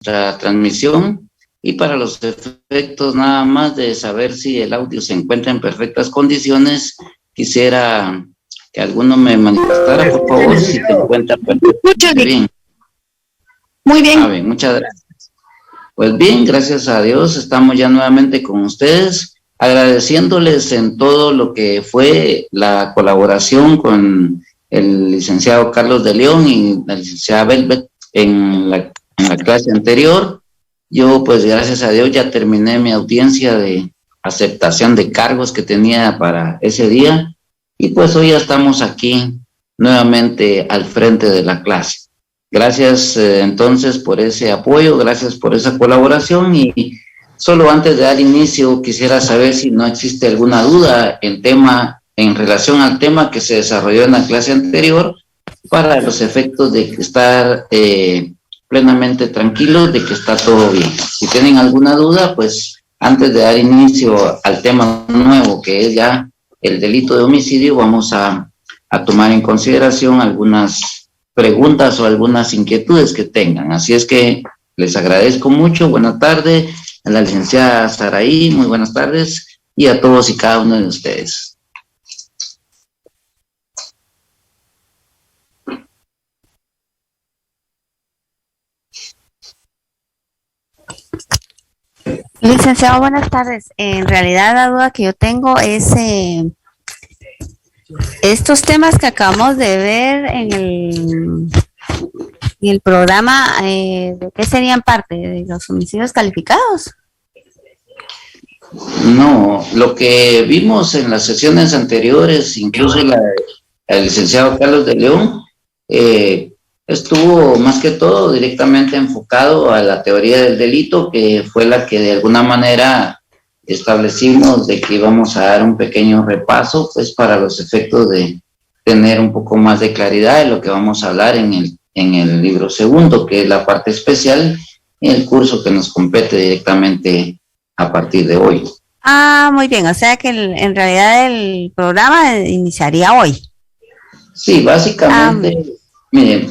nuestra transmisión y para los efectos nada más de saber si el audio se encuentra en perfectas condiciones, quisiera que alguno me manifestara, por favor, si se encuentra perfectamente bien. Muy bien. Bien, muchas gracias. Pues bien, gracias a Dios, estamos ya nuevamente con ustedes, agradeciéndoles en todo lo que fue la colaboración con el licenciado Carlos de León y la licenciada Velvet en la clase anterior. Yo, pues, gracias a Dios, ya terminé mi audiencia de aceptación de cargos que tenía para ese día y pues hoy ya estamos aquí nuevamente al frente de la clase. Gracias entonces por ese apoyo, gracias por esa colaboración y solo antes de dar inicio quisiera saber si no existe alguna duda en relación al tema que se desarrolló en la clase anterior para los efectos de estar plenamente tranquilos de que está todo bien. Si tienen alguna duda, pues antes de dar inicio al tema nuevo que es ya el delito de homicidio, vamos a tomar en consideración algunas preguntas o algunas inquietudes que tengan. Así es que les agradezco mucho. Buenas tardes a la licenciada Saraí, muy buenas tardes, y a todos y cada uno de ustedes. Licenciado, buenas tardes. En realidad la duda que yo tengo es estos temas que acabamos de ver en el programa, ¿de qué serían parte? ¿De los homicidios calificados? No, lo que vimos en las sesiones anteriores, incluso el licenciado Carlos de León, estuvo más que todo directamente enfocado a la teoría del delito, que fue la que de alguna manera establecimos de que íbamos a dar un pequeño repaso, pues para los efectos de tener un poco más de claridad de lo que vamos a hablar en el libro segundo, que es la parte especial en el curso que nos compete directamente a partir de hoy. Ah, muy bien, o sea que en realidad el programa iniciaría hoy. Sí, básicamente, miren,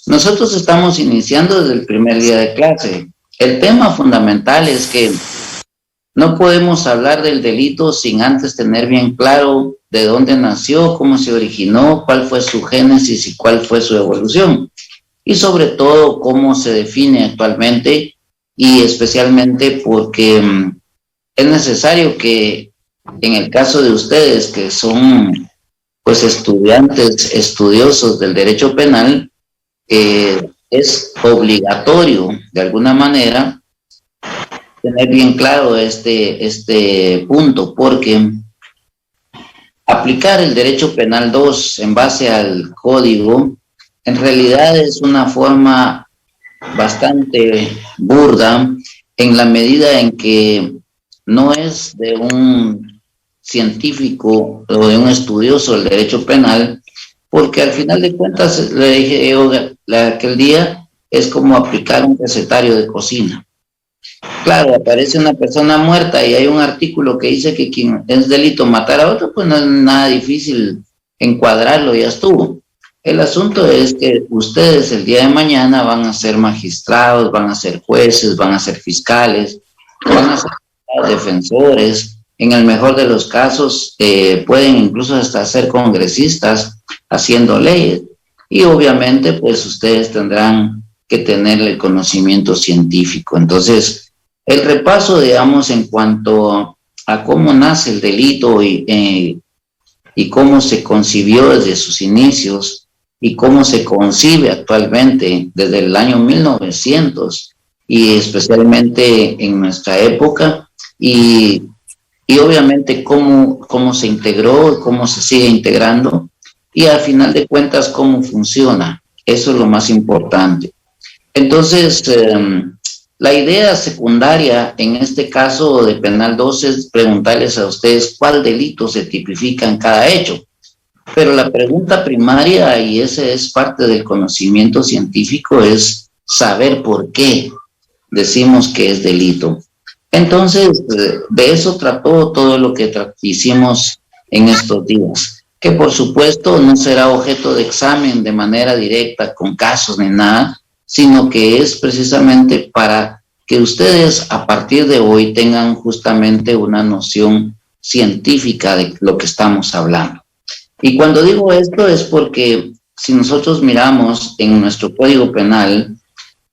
nosotros estamos iniciando desde el primer día de clase. El tema fundamental es que no podemos hablar del delito sin antes tener bien claro de dónde nació, cómo se originó, cuál fue su génesis y cuál fue su evolución. Y sobre todo, cómo se define actualmente y especialmente porque es necesario que en el caso de ustedes que son pues estudiantes estudiosos del derecho penal, es obligatorio de alguna manera tener bien claro este punto, porque aplicar el derecho penal 2 en base al código en realidad es una forma bastante burda en la medida en que no es de un científico o de un estudioso del derecho penal, porque al final de cuentas, le dije yo aquel día, es como aplicar un recetario de cocina. Claro, aparece una persona muerta y hay un artículo que dice que quien es delito matar a otro, pues no es nada difícil encuadrarlo, ya estuvo. El asunto es que ustedes el día de mañana van a ser magistrados, van a ser jueces, van a ser fiscales, van a ser defensores, en el mejor de los casos pueden incluso hasta ser congresistas haciendo leyes y obviamente pues ustedes tendrán que tener el conocimiento científico. Entonces, el repaso, digamos, en cuanto a cómo nace el delito y cómo se concibió desde sus inicios y cómo se concibe actualmente desde el año 1900 y especialmente en nuestra época y obviamente cómo se integró, cómo se sigue integrando y al final de cuentas cómo funciona. Eso es lo más importante. Entonces, la idea secundaria en este caso de Penal 2 es preguntarles a ustedes cuál delito se tipifica en cada hecho. Pero la pregunta primaria, y ese es parte del conocimiento científico, es saber por qué decimos que es delito. Entonces, de eso trató todo lo que hicimos en estos días, que por supuesto no será objeto de examen de manera directa con casos ni nada, sino que es precisamente para que ustedes a partir de hoy tengan justamente una noción científica de lo que estamos hablando. Y cuando digo esto es porque si nosotros miramos en nuestro Código Penal,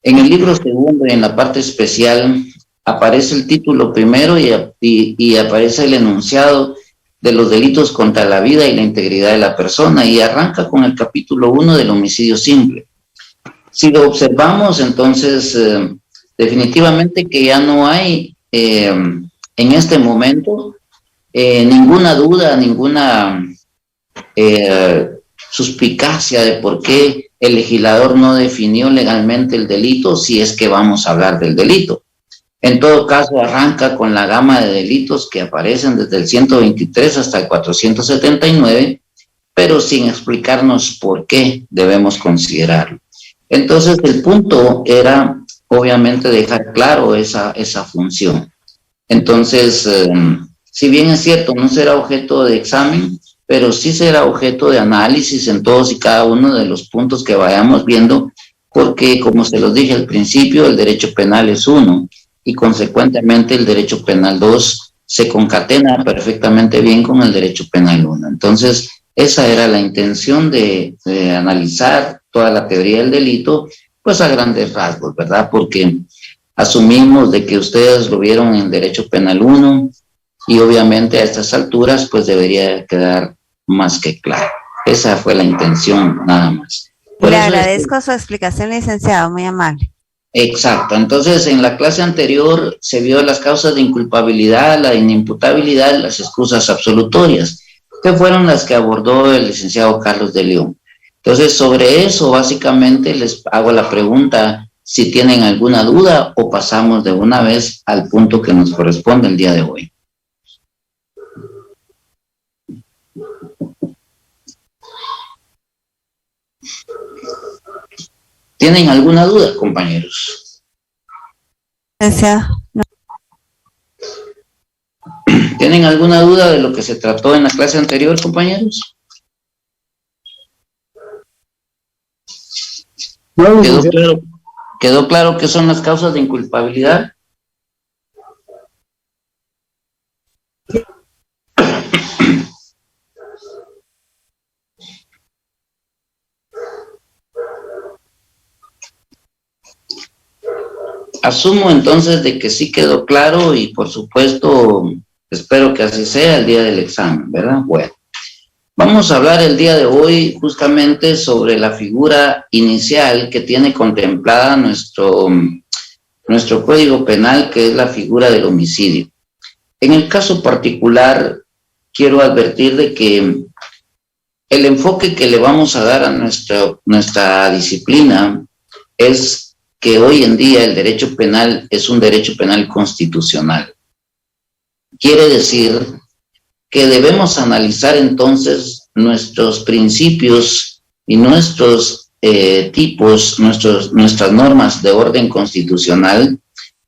en el libro segundo y en la parte especial aparece el título primero y aparece el enunciado de los delitos contra la vida y la integridad de la persona, y arranca con el capítulo 1 del homicidio simple. Si lo observamos, entonces definitivamente que ya no hay en este momento ninguna duda, ninguna suspicacia de por qué el legislador no definió legalmente el delito, si es que vamos a hablar del delito. En todo caso, arranca con la gama de delitos que aparecen desde el 123 hasta el 479, pero sin explicarnos por qué debemos considerarlo. Entonces, el punto era, obviamente, dejar claro esa función. Entonces, si bien es cierto, no será objeto de examen, pero sí será objeto de análisis en todos y cada uno de los puntos que vayamos viendo, porque, como se los dije al principio, el derecho penal es uno, y consecuentemente el derecho penal 2 se concatena perfectamente bien con el derecho penal 1. Entonces, esa era la intención de analizar toda la teoría del delito, pues a grandes rasgos, ¿verdad? Porque asumimos de que ustedes lo vieron en derecho penal 1 y obviamente a estas alturas pues debería quedar más que claro. Esa fue la intención, nada más. Le agradezco su explicación, licenciado, muy amable. Exacto. Entonces, en la clase anterior se vio las causas de inculpabilidad, la inimputabilidad y las excusas absolutorias, que fueron las que abordó el licenciado Carlos de León. Entonces, sobre eso, básicamente, les hago la pregunta si tienen alguna duda o pasamos de una vez al punto que nos corresponde el día de hoy. ¿Tienen alguna duda, compañeros? No. ¿Tienen alguna duda de lo que se trató en la clase anterior, compañeros? No, ¿Quedó claro qué son las causas de inculpabilidad? Asumo entonces de que sí quedó claro y por supuesto espero que así sea el día del examen, ¿verdad? Bueno, vamos a hablar el día de hoy justamente sobre la figura inicial que tiene contemplada nuestro Código Penal, que es la figura del homicidio. En el caso particular, quiero advertir de que el enfoque que le vamos a dar a nuestra disciplina es que hoy en día el derecho penal es un derecho penal constitucional. Quiere decir que debemos analizar entonces nuestros principios y nuestros nuestras normas de orden constitucional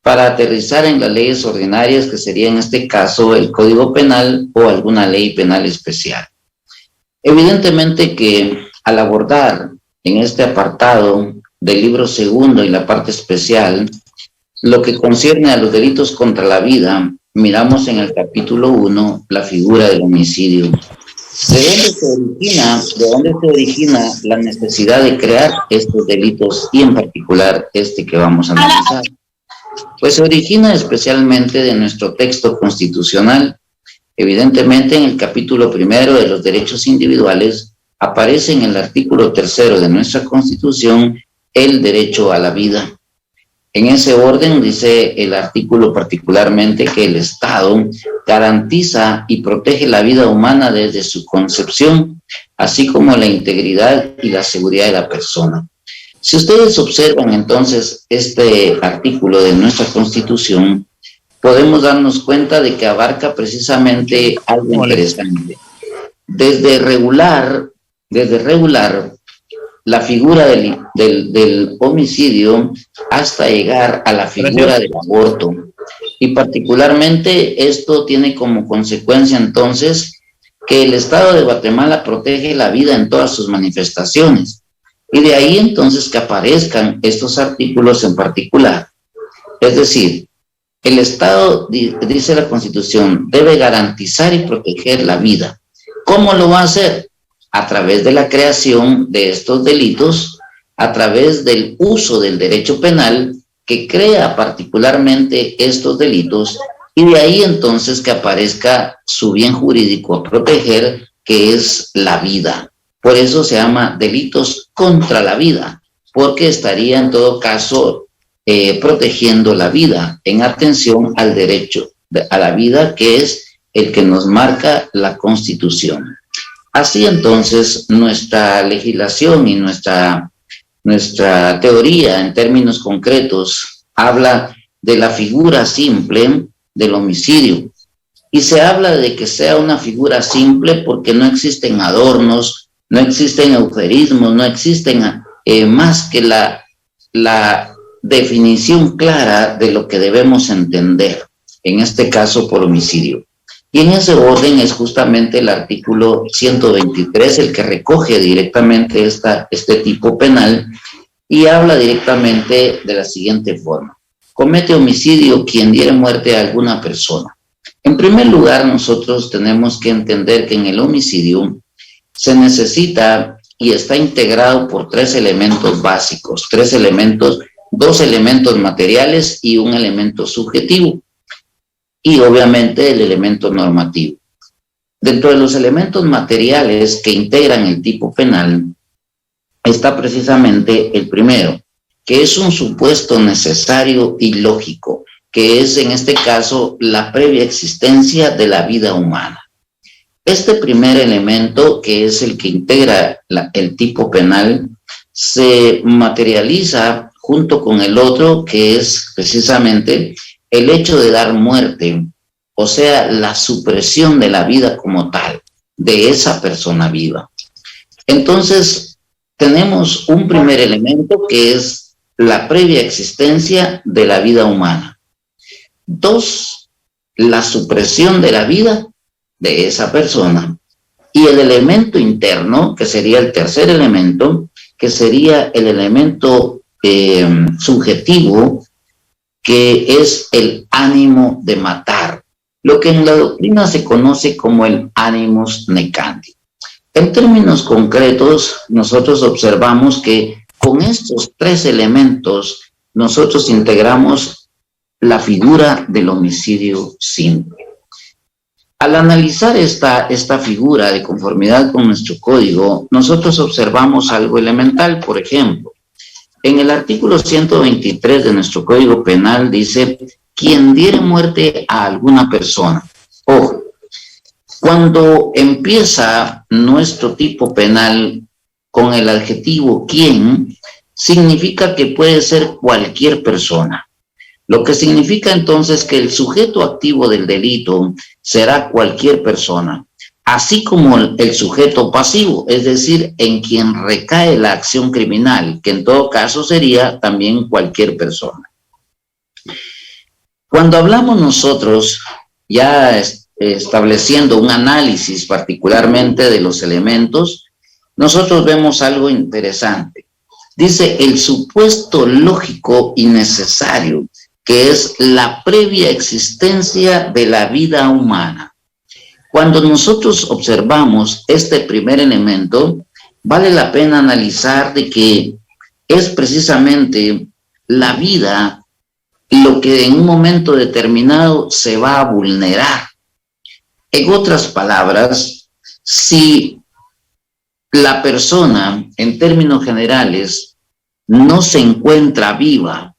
para aterrizar en las leyes ordinarias, que sería en este caso el Código Penal o alguna ley penal especial. Evidentemente que al abordar en este apartado del libro segundo y la parte especial, lo que concierne a los delitos contra la vida, miramos en el capítulo 1 la figura del homicidio. ¿De dónde se origina la necesidad de crear estos delitos y en particular este que vamos a analizar? Pues se origina especialmente de nuestro texto constitucional. Evidentemente en el capítulo 1 de los derechos individuales aparece en el artículo 3 de nuestra Constitución el derecho a la vida. En ese orden dice el artículo particularmente que el Estado garantiza y protege la vida humana desde su concepción, así como la integridad y la seguridad de la persona. Si ustedes observan entonces este artículo de nuestra Constitución, podemos darnos cuenta de que abarca precisamente algo interesante. Desde regular la figura del homicidio hasta llegar a la figura del aborto. Y particularmente esto tiene como consecuencia entonces que el Estado de Guatemala protege la vida en todas sus manifestaciones. Y de ahí entonces que aparezcan estos artículos en particular. Es decir, el Estado, dice la Constitución, debe garantizar y proteger la vida. ¿Cómo lo va a hacer? A través de la creación de estos delitos, a través del uso del derecho penal que crea particularmente estos delitos, y de ahí entonces que aparezca su bien jurídico a proteger, que es la vida. Por eso se llama delitos contra la vida, porque estaría en todo caso protegiendo la vida en atención al derecho a la vida, que es el que nos marca la Constitución. Así entonces nuestra legislación y nuestra teoría en términos concretos habla de la figura simple del homicidio, y se habla de que sea una figura simple porque no existen adornos, no existen eufemismos, no existen más que la definición clara de lo que debemos entender, en este caso por homicidio. Y en ese orden es justamente el artículo 123 el que recoge directamente este tipo penal y habla directamente de la siguiente forma. Comete homicidio quien diere muerte a alguna persona. En primer lugar, nosotros tenemos que entender que en el homicidio se necesita y está integrado por tres elementos básicos, dos elementos materiales y un elemento subjetivo, y obviamente el elemento normativo. Dentro de los elementos materiales que integran el tipo penal está precisamente el primero, que es un supuesto necesario y lógico, que es en este caso la previa existencia de la vida humana. Este primer elemento, que es el que integra el tipo penal, se materializa junto con el otro, que es precisamente el hecho de dar muerte, o sea, la supresión de la vida como tal, de esa persona viva. Entonces, tenemos un primer elemento que es la previa existencia de la vida humana. 2, la supresión de la vida de esa persona. Y el elemento interno, que sería el tercer elemento, que sería el elemento subjetivo, que es el ánimo de matar, lo que en la doctrina se conoce como el animus necandi. En términos concretos, nosotros observamos que con estos tres elementos nosotros integramos la figura del homicidio simple. Al analizar esta figura de conformidad con nuestro código, nosotros observamos algo elemental. Por ejemplo, en el artículo 123 de nuestro Código Penal dice, quien diere muerte a alguna persona. Ojo, cuando empieza nuestro tipo penal con el adjetivo quien, significa que puede ser cualquier persona. Lo que significa entonces que el sujeto activo del delito será cualquier persona, así como el sujeto pasivo, es decir, en quien recae la acción criminal, que en todo caso sería también cualquier persona. Cuando hablamos nosotros, ya estableciendo un análisis particularmente de los elementos, nosotros vemos algo interesante. Dice el supuesto lógico y necesario, que es la previa existencia de la vida humana. Cuando nosotros observamos este primer elemento, vale la pena analizar de que es precisamente la vida lo que en un momento determinado se va a vulnerar. En otras palabras, si la persona, en términos generales, no se encuentra viva,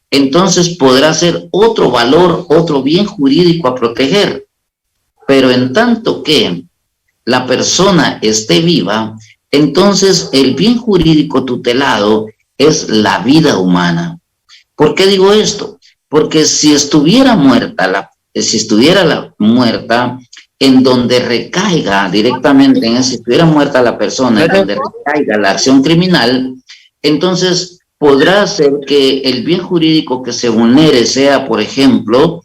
entonces podrá ser otro valor, otro bien jurídico a proteger. Pero en tanto que la persona esté viva, entonces el bien jurídico tutelado es la vida humana. ¿Por qué digo esto? Porque si estuviera muerta, muerta, en donde recaiga directamente, si estuviera muerta la persona, en donde recaiga la acción criminal, entonces podrá ser que el bien jurídico que se vulnere sea, por ejemplo,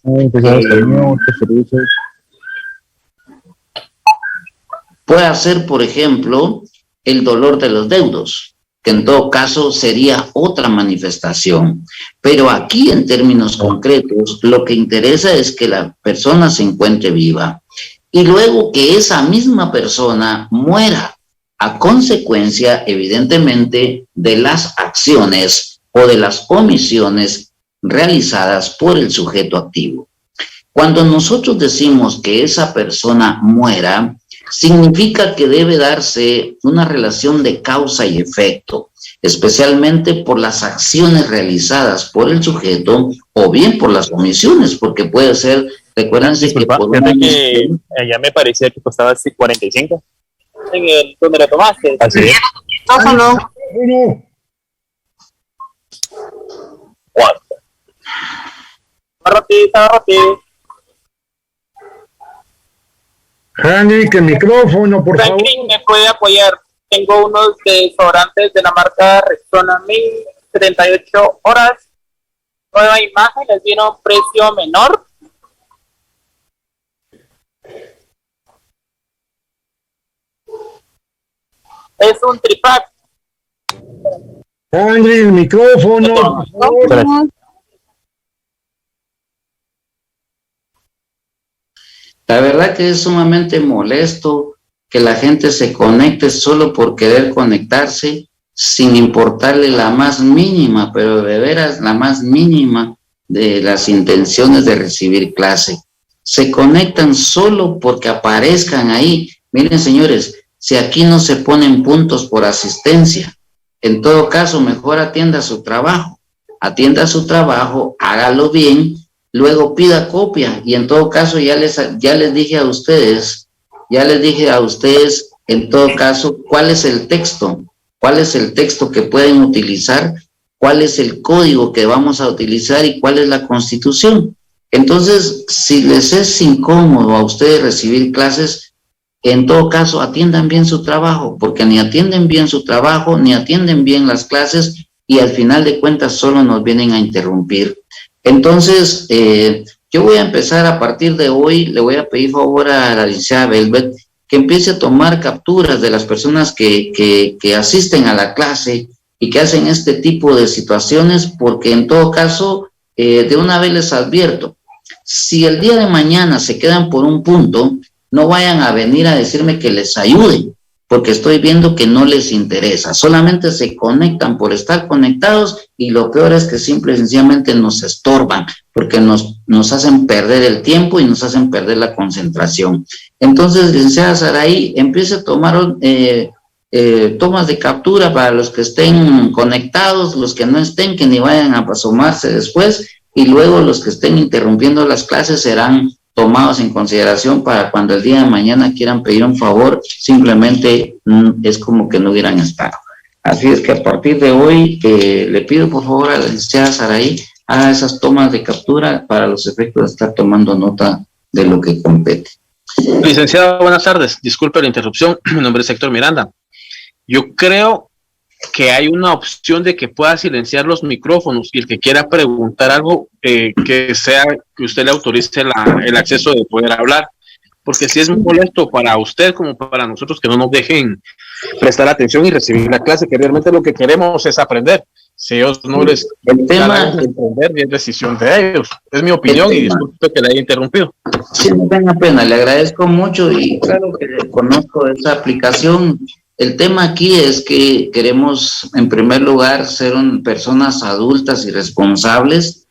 puede ser, por ejemplo, el dolor de los deudos. que en todo caso sería otra manifestación. Pero aquí, en términos concretos, lo que interesa es que la persona se encuentre viva y luego que esa misma persona muera a consecuencia, evidentemente, de las acciones o de las omisiones realizadas por el sujeto activo. Cuando nosotros decimos que esa persona muera, significa que debe darse una relación de causa y efecto, especialmente por las acciones realizadas por el sujeto o bien por las omisiones, porque puede ser, recuérdense que por que ya me parecía que costaba 45 en el donde lo tomaste. Así es. No. Rápido. Henrik, el micrófono, por favor. Franklin, ¿me puede apoyar? Tengo unos desodorantes de la marca Rexona 1038 horas. Nueva imagen, les viene a un precio menor. Es un tripack. Henrik, el micrófono, por favor. La verdad que es sumamente molesto que la gente se conecte solo por querer conectarse sin importarle la más mínima, pero de veras la más mínima de las intenciones de recibir clase. Se conectan solo porque aparezcan ahí. Miren, señores, si aquí no se ponen puntos por asistencia, en todo caso mejor atienda su trabajo, hágalo bien. Luego pida copia y en todo caso ya les dije a ustedes en todo caso cuál es el texto que pueden utilizar, cuál es el código que vamos a utilizar y cuál es la Constitución. Entonces, si les es incómodo a ustedes recibir clases, en todo caso atiendan bien su trabajo, porque ni atienden bien su trabajo, ni atienden bien las clases y al final de cuentas solo nos vienen a interrumpir. Entonces, yo voy a empezar a partir de hoy, le voy a pedir favor a la licenciada Velvet que empiece a tomar capturas de las personas que asisten a la clase y que hacen este tipo de situaciones, porque en todo caso, de una vez les advierto, si el día de mañana se quedan por un punto, no vayan a venir a decirme que les ayuden, porque estoy viendo que no les interesa, solamente se conectan por estar conectados y lo peor es que simple y sencillamente nos estorban, porque nos hacen perder el tiempo y nos hacen perder la concentración. Entonces, licenciada Saraí, empiece a tomar tomas de captura para los que estén conectados, los que no estén, que ni vayan a asomarse después, y luego los que estén interrumpiendo las clases serán tomados en consideración para cuando el día de mañana quieran pedir un favor, simplemente es como que no hubieran estado. Así es que a partir de hoy le pido por favor a la licenciada Saraí haga esas tomas de captura para los efectos de estar tomando nota de lo que compete. Licenciado, buenas tardes. Disculpe la interrupción. Mi nombre es Héctor Miranda. Yo creo que hay una opción de que pueda silenciar los micrófonos y el que quiera preguntar algo, que usted le autorice el acceso de poder hablar, porque si es muy molesto para usted como para nosotros que no nos dejen prestar atención y recibir la clase, que realmente lo que queremos es aprender. Si ellos no les dan entender, es decisión de ellos. Es mi opinión y disculpe que le haya interrumpido. Sí, no tenga pena, le agradezco mucho y claro que conozco esa aplicación. El tema aquí es que queremos, en primer lugar, ser personas adultas y responsables,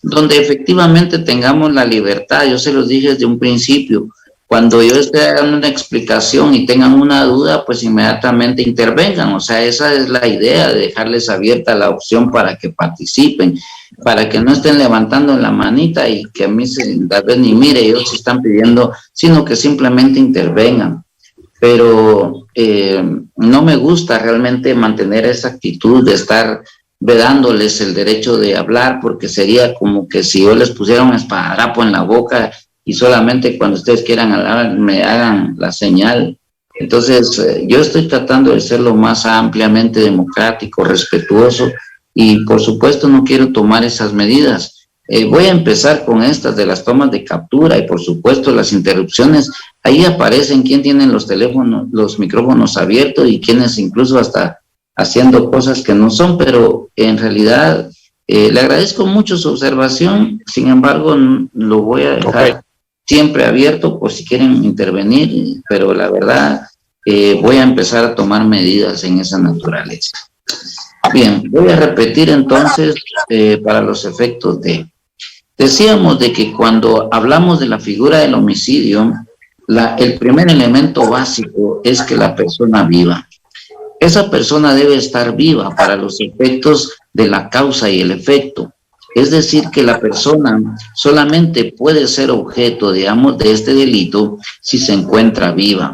donde efectivamente tengamos la libertad. Yo se los dije desde un principio, cuando yo esté dando una explicación y tengan una duda, pues inmediatamente intervengan. O sea, esa es la idea, de dejarles abierta la opción para que participen, para que no estén levantando la manita y que a mí tal vez ni mire, ellos se están pidiendo, sino que simplemente intervengan. Pero no me gusta realmente mantener esa actitud de estar vedándoles el derecho de hablar, porque sería como que si yo les pusiera un esparadrapo en la boca y solamente cuando ustedes quieran hablar me hagan la señal. Entonces, yo estoy tratando de ser lo más ampliamente democrático, respetuoso, y por supuesto no quiero tomar esas medidas. Voy a empezar con estas de las tomas de captura y por supuesto las interrupciones. Ahí aparecen quién tienen los teléfonos, los micrófonos abiertos y quienes incluso hasta haciendo cosas que no son, pero en realidad le agradezco mucho su observación, sin embargo lo voy a dejar siempre abierto por si quieren intervenir, pero la verdad voy a empezar a tomar medidas en esa naturaleza. Bien, voy a repetir entonces para los efectos de... Decíamos de que cuando hablamos de la figura del homicidio, el primer elemento básico es que la persona viva. Esa persona debe estar viva para los efectos de la causa y el efecto. Es decir, que la persona solamente puede ser objeto, digamos, de este delito si se encuentra viva.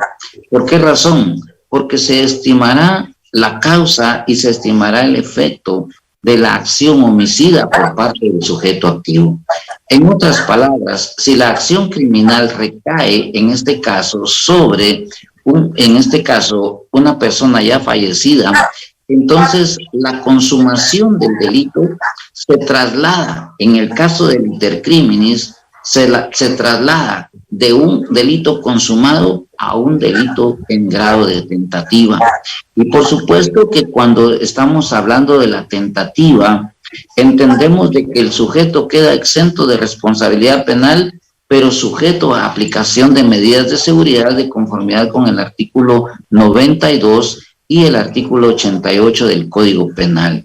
¿Por qué razón? Porque se estimará la causa y se estimará el efecto de la acción homicida por parte del sujeto activo. En otras palabras, si la acción criminal recae, en este caso, sobre, una persona ya fallecida, entonces la consumación del delito se traslada, en el caso del intercriminis, se traslada de un delito consumado a un delito en grado de tentativa. Y por supuesto que cuando estamos hablando de la tentativa, entendemos de que el sujeto queda exento de responsabilidad penal, pero sujeto a aplicación de medidas de seguridad de conformidad con el artículo 92 y el artículo 88 del Código Penal.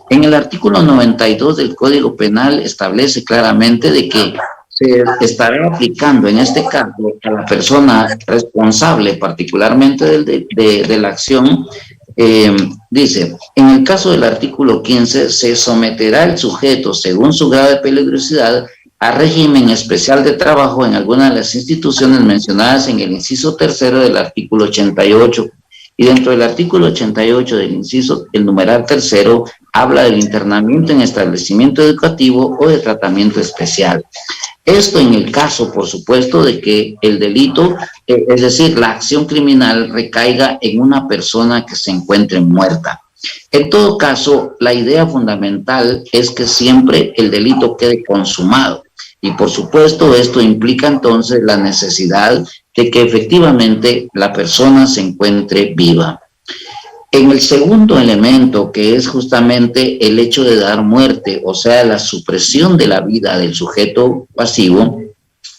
En el artículo 92 del Código Penal establece claramente de que se estará aplicando en este caso a la persona responsable particularmente de la acción. Dice, en el caso del artículo 15 se someterá el sujeto según su grado de peligrosidad a régimen especial de trabajo en alguna de las instituciones mencionadas en el inciso tercero del artículo 88. Y dentro del artículo 88 del inciso, el numeral tercero, habla del internamiento en establecimiento educativo o de tratamiento especial. Esto en el caso, por supuesto, de que el delito, es decir, la acción criminal recaiga en una persona que se encuentre muerta. En todo caso, la idea fundamental es que siempre el delito quede consumado. Y por supuesto, esto implica entonces la necesidad de que efectivamente la persona se encuentre viva. En el segundo elemento, que es justamente el hecho de dar muerte, o sea, la supresión de la vida del sujeto pasivo,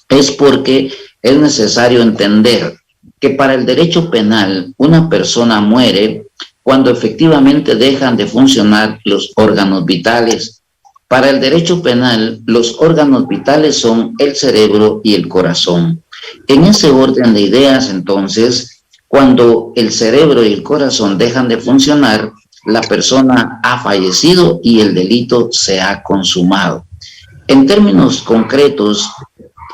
es porque es necesario entender que para el derecho penal una persona muere cuando efectivamente dejan de funcionar los órganos vitales. Para el derecho penal, los órganos vitales son el cerebro y el corazón. En ese orden de ideas, entonces, cuando el cerebro y el corazón dejan de funcionar, la persona ha fallecido y el delito se ha consumado. En términos concretos,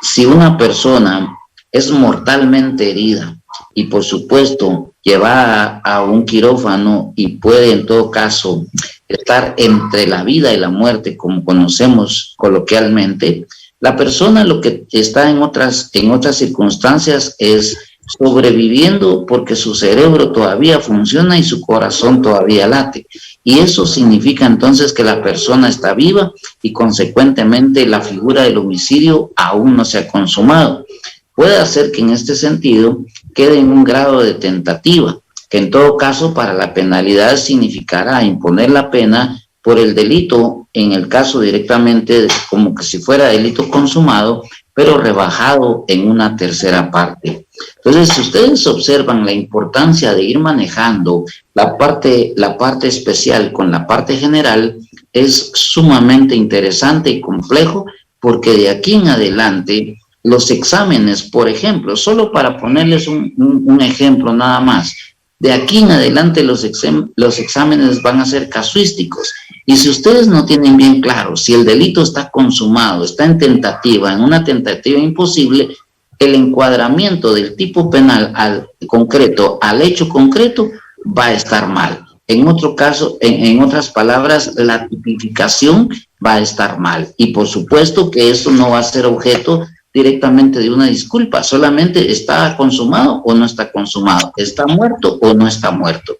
si una persona es mortalmente herida y por supuesto llevada a un quirófano y puede en todo caso estar entre la vida y la muerte, como conocemos coloquialmente, la persona lo que está en otras circunstancias es sobreviviendo porque su cerebro todavía funciona y su corazón todavía late. Y eso significa entonces que la persona está viva y consecuentemente la figura del homicidio aún no se ha consumado. Puede hacer que en este sentido quede en un grado de tentativa, que en todo caso para la penalidad significará imponer la pena por el delito, en el caso directamente como que si fuera delito consumado, pero rebajado en una tercera parte. Entonces, si ustedes observan la importancia de ir manejando la parte especial con la parte general, es sumamente interesante y complejo, porque de aquí en adelante los exámenes, por ejemplo, solo para ponerles un ejemplo nada más, de aquí en adelante los exámenes van a ser casuísticos. Y si ustedes no tienen bien claro si el delito está consumado, está en tentativa, en una tentativa imposible, el encuadramiento del tipo penal al hecho concreto va a estar mal. En otro caso, en otras palabras, la tipificación va a estar mal. Y por supuesto que esto no va a ser objeto directamente de una disculpa, solamente está consumado o no está consumado, está muerto o no está muerto.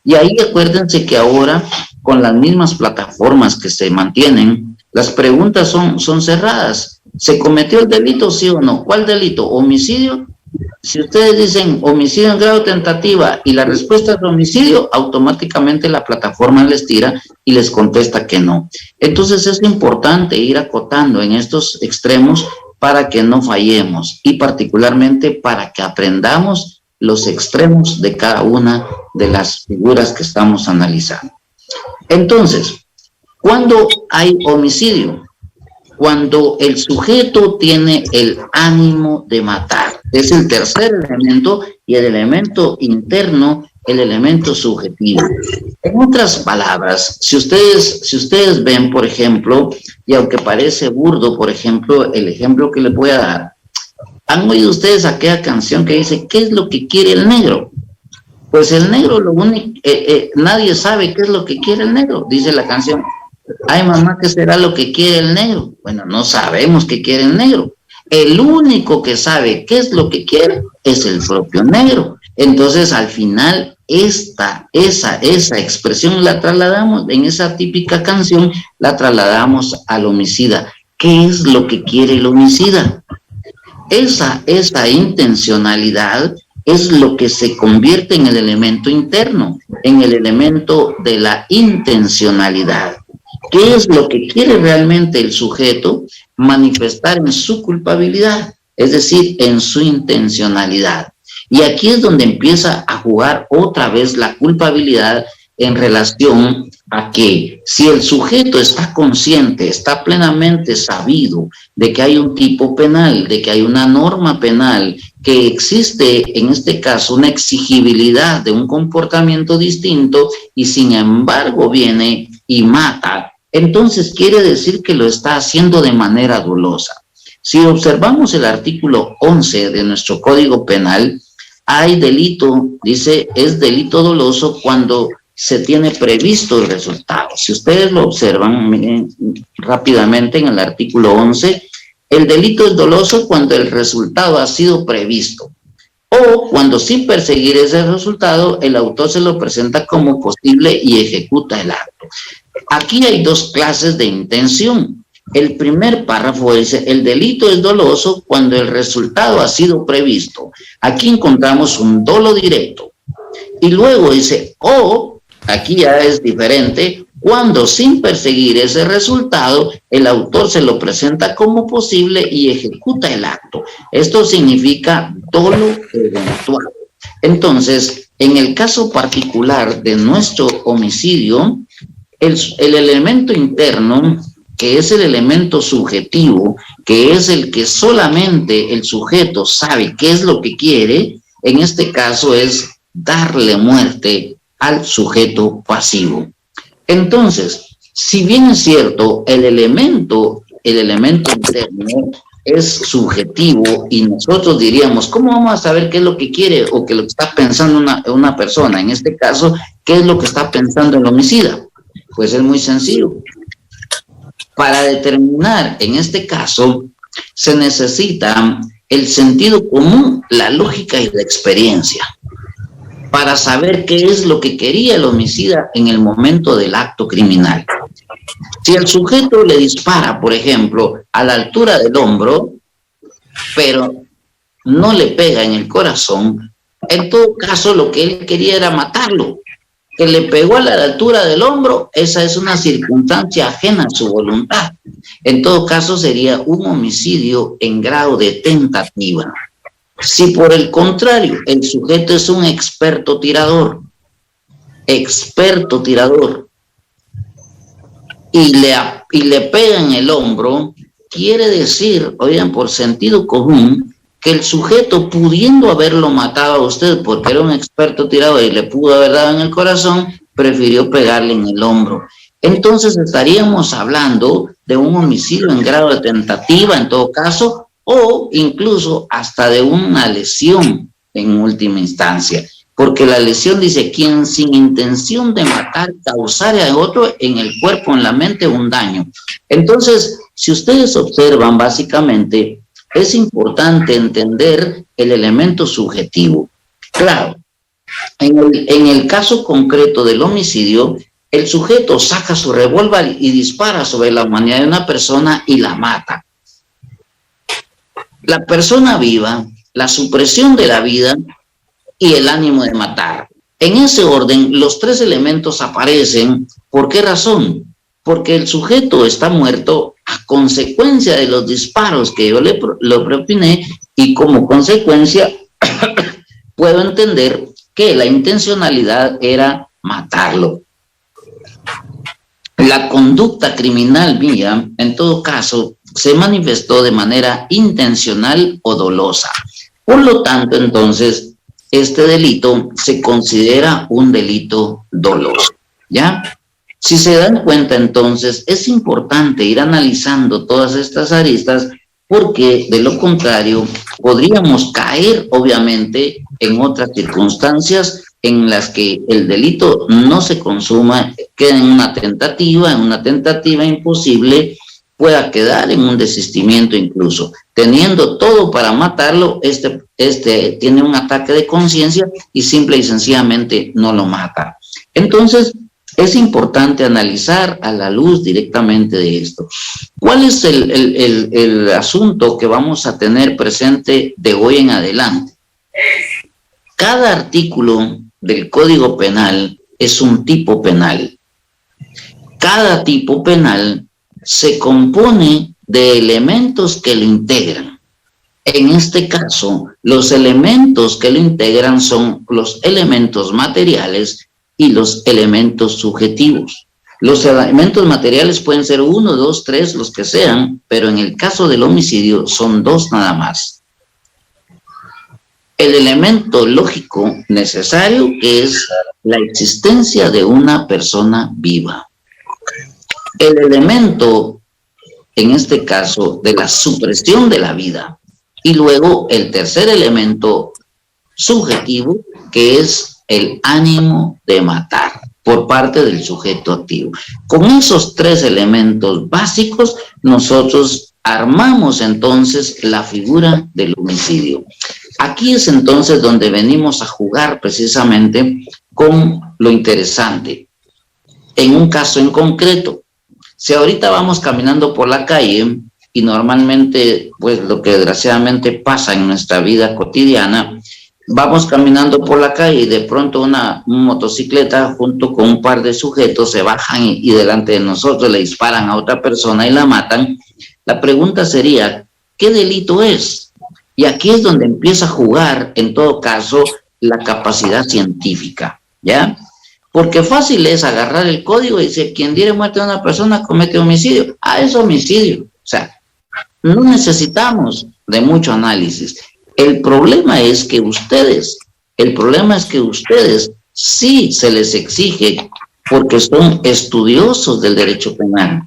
Y ahí acuérdense que ahora, con las mismas plataformas que se mantienen, las preguntas son cerradas. ¿Se cometió el delito, sí o no? ¿Cuál delito? ¿Homicidio? si ustedes dicen homicidio en grado de tentativa y la respuesta es homicidio, automáticamente la plataforma les tira y les contesta que no. Entonces es importante ir acotando en estos extremos para que no fallemos y particularmente para que aprendamos los extremos de cada una de las figuras que estamos analizando. Entonces, ¿cuándo hay homicidio? Cuando el sujeto tiene el ánimo de matar. Es el tercer elemento y el elemento interno, el elemento subjetivo. En otras palabras, si ustedes ven, por ejemplo, y aunque parece burdo, por ejemplo, el ejemplo que les voy a dar, ¿han oído ustedes aquella canción que dice, ¿qué es lo que quiere el negro? Pues el negro, lo único, nadie sabe qué es lo que quiere el negro, dice la canción. Ay, mamá, ¿qué será lo que quiere el negro? Bueno, no sabemos qué quiere el negro. El único que sabe qué es lo que quiere es el propio negro. Entonces, al final, esa expresión la trasladamos, en esa típica canción, la trasladamos al homicida. ¿Qué es lo que quiere el homicida? Esa intencionalidad es lo que se convierte en el elemento interno, en el elemento de la intencionalidad. ¿Qué es lo que quiere realmente el sujeto manifestar en su culpabilidad? Es decir, en su intencionalidad. Y aquí es donde empieza a jugar otra vez la culpabilidad en relación a que si el sujeto está consciente, está plenamente sabido de que hay un tipo penal, de que hay una norma penal, que existe en este caso una exigibilidad de un comportamiento distinto y sin embargo viene y mata, entonces quiere decir que lo está haciendo de manera dolosa. Si observamos el artículo 11 de nuestro Código Penal, hay delito, dice, es delito doloso cuando se tiene previsto el resultado. Si ustedes lo observan, miren, rápidamente en el artículo 11, el delito es doloso cuando el resultado ha sido previsto o cuando sin perseguir ese resultado el autor se lo presenta como posible y ejecuta el acto. Aquí hay dos clases de intención. El primer párrafo dice, el delito es doloso cuando el resultado ha sido previsto. Aquí encontramos un dolo directo. Y luego dice, o, aquí ya es diferente, cuando sin perseguir ese resultado, el autor se lo presenta como posible y ejecuta el acto. Esto significa dolo eventual. Entonces, en el caso particular de nuestro homicidio, el elemento interno, que es el elemento subjetivo, que es el que solamente el sujeto sabe qué es lo que quiere, en este caso es darle muerte al sujeto pasivo. Entonces, si bien es cierto, el elemento interno es subjetivo y nosotros diríamos, ¿cómo vamos a saber qué es lo que quiere o qué es lo que está pensando una persona? En este caso, ¿qué es lo que está pensando el homicida? Pues es muy sencillo. Para determinar, en este caso, se necesita el sentido común, la lógica y la experiencia, para saber qué es lo que quería el homicida en el momento del acto criminal. Si el sujeto le dispara, por ejemplo, a la altura del hombro, pero no le pega en el corazón, en todo caso lo que él quería era matarlo. Que le pegó a la altura del hombro, esa es una circunstancia ajena a su voluntad. En todo caso sería un homicidio en grado de tentativa. Si por el contrario el sujeto es un experto tirador, y le pega en el hombro, quiere decir, oigan, por sentido común, que el sujeto, pudiendo haberlo matado a usted porque era un experto tirador y le pudo haber dado en el corazón, prefirió pegarle en el hombro. Entonces estaríamos hablando de un homicidio en grado de tentativa en todo caso, o incluso hasta de una lesión en última instancia, porque la lesión dice, quien sin intención de matar causare a otro en el cuerpo, en la mente, un daño. Entonces, si ustedes observan, básicamente, es importante entender el elemento subjetivo. Claro, en el caso concreto del homicidio, el sujeto saca su revólver y dispara sobre la humanidad de una persona y la mata. La persona viva la supresión de la vida y el ánimo de matar. En ese orden, los tres elementos aparecen. ¿Por qué razón? Porque el sujeto está muerto a consecuencia de los disparos que yo le propiné, y como consecuencia puedo entender que la intencionalidad era matarlo. La conducta criminal mía, en todo caso, se manifestó de manera intencional o dolosa. Por lo tanto, entonces, este delito se considera un delito doloso, ¿ya? Si se dan cuenta, entonces, es importante ir analizando todas estas aristas, porque de lo contrario podríamos caer, obviamente, en otras circunstancias en las que el delito no se consuma, queda en una tentativa imposible, pueda quedar en un desistimiento incluso. Teniendo todo para matarlo, este tiene un ataque de conciencia y simple y sencillamente no lo mata. Entonces, es importante analizar a la luz directamente de esto. ¿Cuál es el asunto que vamos a tener presente de hoy en adelante? Cada artículo del Código Penal es un tipo penal. Cada tipo penal se compone de elementos que lo integran. En este caso, los elementos que lo integran son los elementos materiales y los elementos subjetivos. Los elementos materiales pueden ser 1, 2, 3, los que sean, pero en el caso del homicidio son 2 nada más. El elemento lógico necesario, que es la existencia de una persona viva. El elemento, en este caso, de la supresión de la vida. Y luego el tercer elemento subjetivo, que es el ánimo de matar por parte del sujeto activo. Con esos tres elementos básicos, nosotros armamos entonces la figura del homicidio. Aquí es entonces donde venimos a jugar precisamente con lo interesante. En un caso en concreto, si ahorita vamos caminando por la calle, y normalmente, pues lo que desgraciadamente pasa en nuestra vida cotidiana, vamos caminando por la calle y de pronto una motocicleta junto con un par de sujetos se bajan y delante de nosotros le disparan a otra persona y la matan. La pregunta sería, ¿qué delito es? Y aquí es donde empieza a jugar, en todo caso, la capacidad científica, ¿ya? Porque fácil es agarrar el código y decir, quien diere muerte a una persona comete homicidio. Ah, es homicidio. O sea, no necesitamos de mucho análisis. El problema es que ustedes sí se les exige, porque son estudiosos del derecho penal,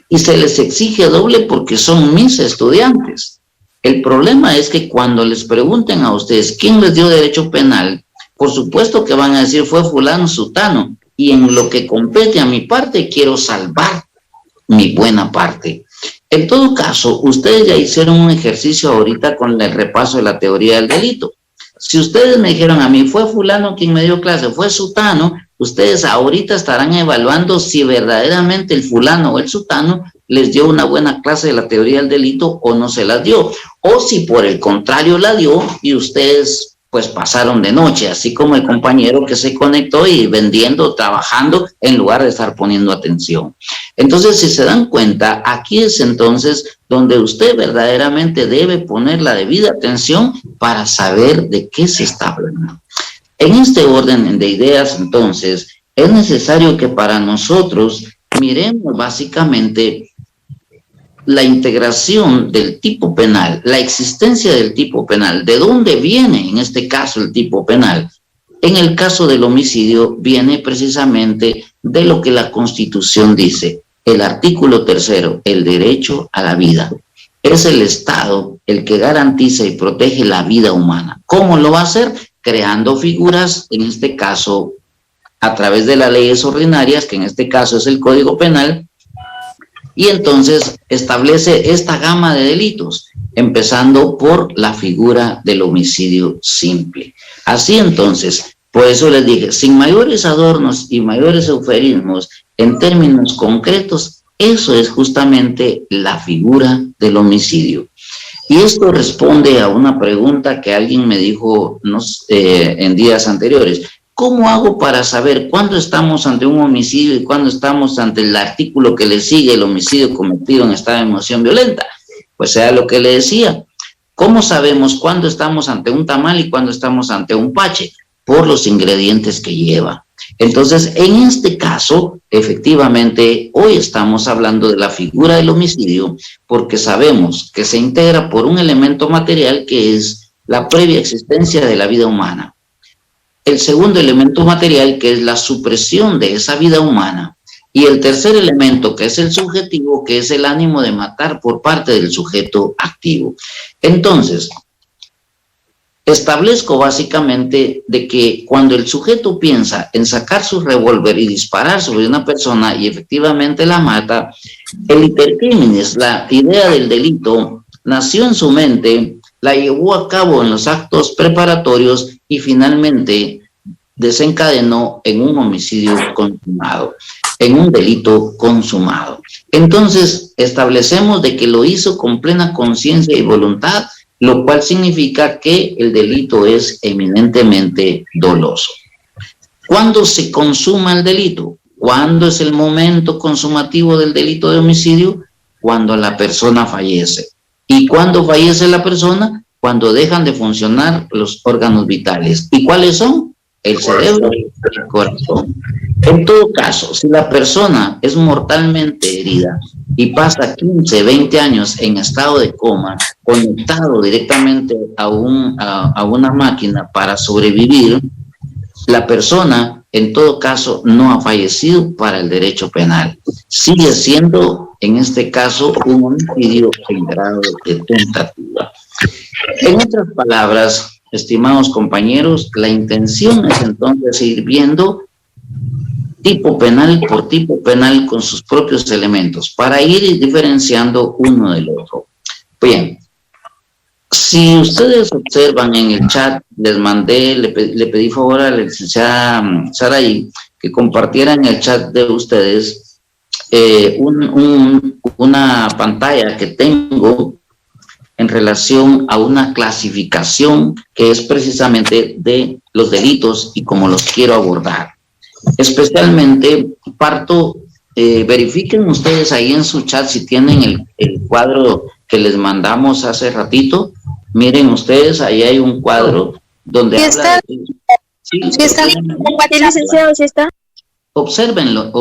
y se les exige doble porque son mis estudiantes. El problema es que cuando les pregunten a ustedes quién les dio derecho penal, por supuesto que van a decir fue fulano sutano, y en lo que compete a mi parte quiero salvar mi buena parte. En todo caso, ustedes ya hicieron un ejercicio ahorita con el repaso de la teoría del delito. Si ustedes me dijeron a mí, fue fulano quien me dio clase, fue sutano, ustedes ahorita estarán evaluando si verdaderamente el fulano o el sutano les dio una buena clase de la teoría del delito o no se las dio. O si por el contrario la dio y ustedes pues pasaron de noche, así como el compañero que se conectó y vendiendo, trabajando, en lugar de estar poniendo atención. Entonces, si se dan cuenta, aquí es entonces donde usted verdaderamente debe poner la debida atención para saber de qué se está hablando. En este orden de ideas, entonces, es necesario que para nosotros miremos básicamente la integración del tipo penal, la existencia del tipo penal, de dónde viene en este caso el tipo penal. En el caso del homicidio viene precisamente de lo que la Constitución dice, el artículo 3, el derecho a la vida. Es el Estado el que garantiza y protege la vida humana. ¿Cómo lo va a hacer? Creando figuras, en este caso, a través de las leyes ordinarias, que en este caso es el Código Penal, y entonces establece esta gama de delitos, empezando por la figura del homicidio simple. Así entonces, por eso les dije, sin mayores adornos y mayores eufemismos, en términos concretos, eso es justamente la figura del homicidio. Y esto responde a una pregunta que alguien me dijo en días anteriores. ¿Cómo hago para saber cuándo estamos ante un homicidio y cuándo estamos ante el artículo que le sigue, el homicidio cometido en estado de emoción violenta? Pues sea lo que le decía. ¿Cómo sabemos cuándo estamos ante un tamal y cuándo estamos ante un pache? Por los ingredientes que lleva. Entonces, en este caso, efectivamente, hoy estamos hablando de la figura del homicidio porque sabemos que se integra por un elemento material que es la previa existencia de la vida humana. El segundo elemento material, que es la supresión de esa vida humana. Y el tercer elemento, que es el subjetivo, que es el ánimo de matar por parte del sujeto activo. Entonces, establezco básicamente de que cuando el sujeto piensa en sacar su revólver y disparar sobre una persona y efectivamente la mata, el itercriminis, la idea del delito, nació en su mente, la llevó a cabo en los actos preparatorios y finalmente desencadenó en un homicidio consumado, en un delito consumado. Entonces, establecemos de que lo hizo con plena conciencia y voluntad, lo cual significa que el delito es eminentemente doloso. ¿Cuándo se consuma el delito? ¿Cuándo es el momento consumativo del delito de homicidio? Cuando la persona fallece. ¿Y cuándo fallece la persona? Cuando dejan de funcionar los órganos vitales. ¿Y cuáles son? El cerebro y el corazón. En todo caso, si la persona es mortalmente herida y pasa 15, 20 años en estado de coma, conectado directamente a una máquina para sobrevivir, la persona, en todo caso, no ha fallecido para el derecho penal. Sigue siendo, en este caso, un homicidio en grado de tentativa. En otras palabras, estimados compañeros, la intención es entonces ir viendo tipo penal por tipo penal con sus propios elementos para ir diferenciando uno del otro. Bien, si ustedes observan en el chat, les mandé, le pedí favor a la licenciada Saraí que compartiera en el chat de ustedes una pantalla que tengo en relación a una clasificación que es precisamente de los delitos y cómo los quiero abordar. Especialmente verifiquen ustedes ahí en su chat si tienen el cuadro que les mandamos hace ratito. Miren ustedes, ahí hay un cuadro donde ¿Sí habla está? Sí está. ¿Sí, licenciado? ¿Sí está? Obsérvenlo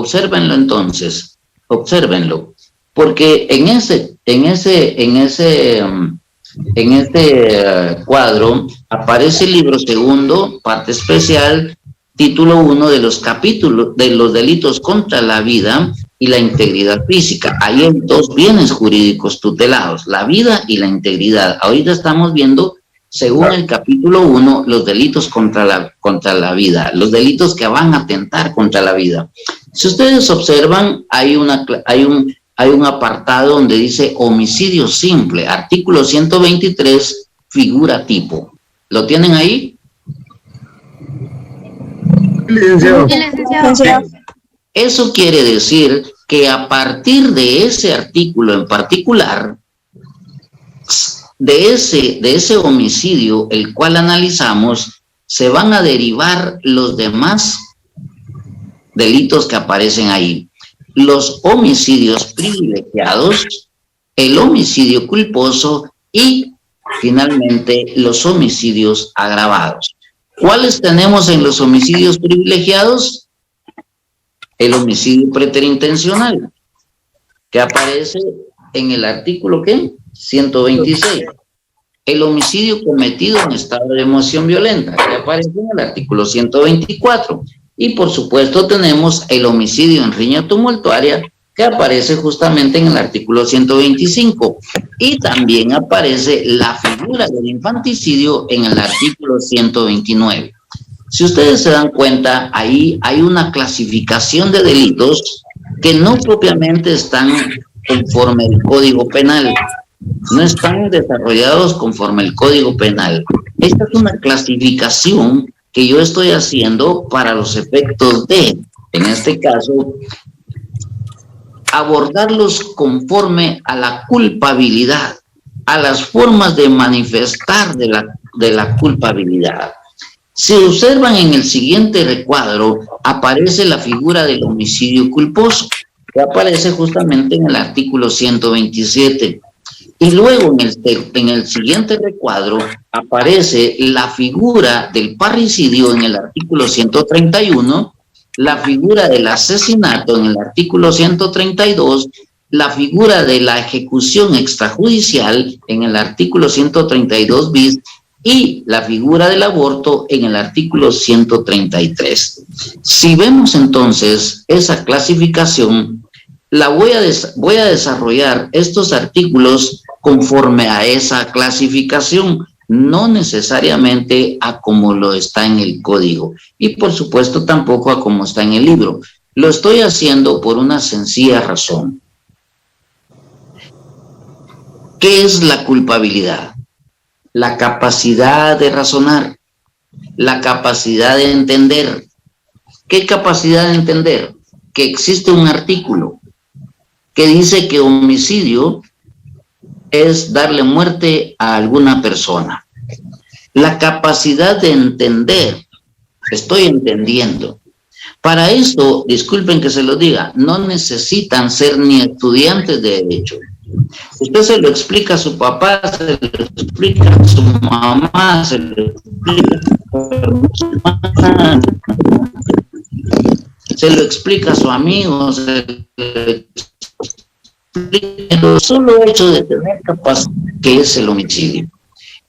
entonces, obsérvenlo, porque en ese cuadro aparece el libro segundo, parte especial, título 1 de los capítulos de los delitos contra la vida y la integridad física. Ahí hay dos bienes jurídicos tutelados, la vida y la integridad. Ahorita estamos viendo, según el capítulo 1, los delitos contra la vida, los delitos que van a atentar contra la vida. Si ustedes observan, hay un apartado donde dice homicidio simple, artículo 123, figura tipo. ¿Lo tienen ahí? Licenciado. Eso quiere decir que a partir de ese artículo en particular, de ese homicidio, el cual analizamos, se van a derivar los demás delitos que aparecen ahí. Los homicidios privilegiados, el homicidio culposo y, finalmente, los homicidios agravados. ¿Cuáles tenemos en los homicidios privilegiados? El homicidio preterintencional, que aparece en el artículo, ¿qué? 126. El homicidio cometido en estado de emoción violenta, que aparece en el artículo 124. Y, por supuesto, tenemos el homicidio en riña tumultuaria, que aparece justamente en el artículo 125. Y también aparece la figura del infanticidio en el artículo 129. Si ustedes se dan cuenta, ahí hay una clasificación de delitos que no propiamente están conforme el Código Penal, no están desarrollados conforme el Código Penal. Esta es una clasificación que yo estoy haciendo para los efectos de, en este caso, abordarlos conforme a la culpabilidad. a las formas de manifestar de la culpabilidad. Si observan en el siguiente recuadro, aparece la figura del homicidio culposo, que aparece justamente en el artículo 127. Y luego en el siguiente recuadro aparece la figura del parricidio en el artículo 131, la figura del asesinato en el artículo 132, la figura de la ejecución extrajudicial en el artículo 132 bis y la figura del aborto en el artículo 133. Si vemos entonces esa clasificación, voy a desarrollar estos artículos conforme a esa clasificación, no necesariamente a como lo está en el código y por supuesto tampoco a como está en el libro. Lo estoy haciendo por una sencilla razón. ¿Qué es la culpabilidad? La capacidad de razonar, la capacidad de entender. ¿Qué capacidad de entender? Que existe un artículo que dice que homicidio es darle muerte a alguna persona. La capacidad de entender, estoy entendiendo. Para esto, disculpen que se lo diga, no necesitan ser ni estudiantes de derecho. Usted se lo explica a su papá, se lo explica a su mamá, se lo explica a su amigo, se lo el solo hecho de tener capacidad, que es el homicidio.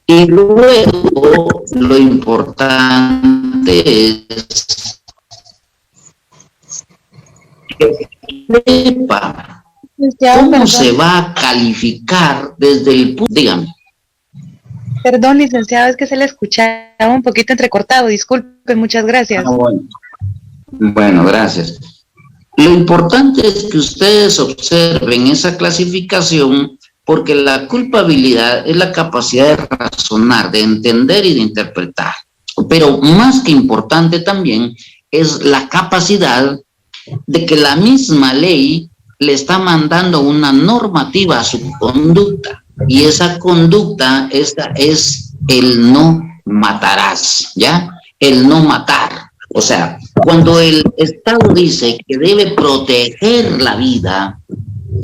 Y luego lo importante es que sepa cómo se va a calificar desde el punto. Dígame. Perdón, licenciado, es que se le escuchaba un poquito entrecortado. Disculpe, muchas gracias. Bueno, gracias. Lo importante es que ustedes observen esa clasificación porque la culpabilidad es la capacidad de razonar, de entender y de interpretar. Pero más que importante también es la capacidad de que la misma ley le está mandando una normativa a su conducta y esa conducta esta es el no matarás, ¿ya? El no matar. O sea, cuando el Estado dice que debe proteger la vida,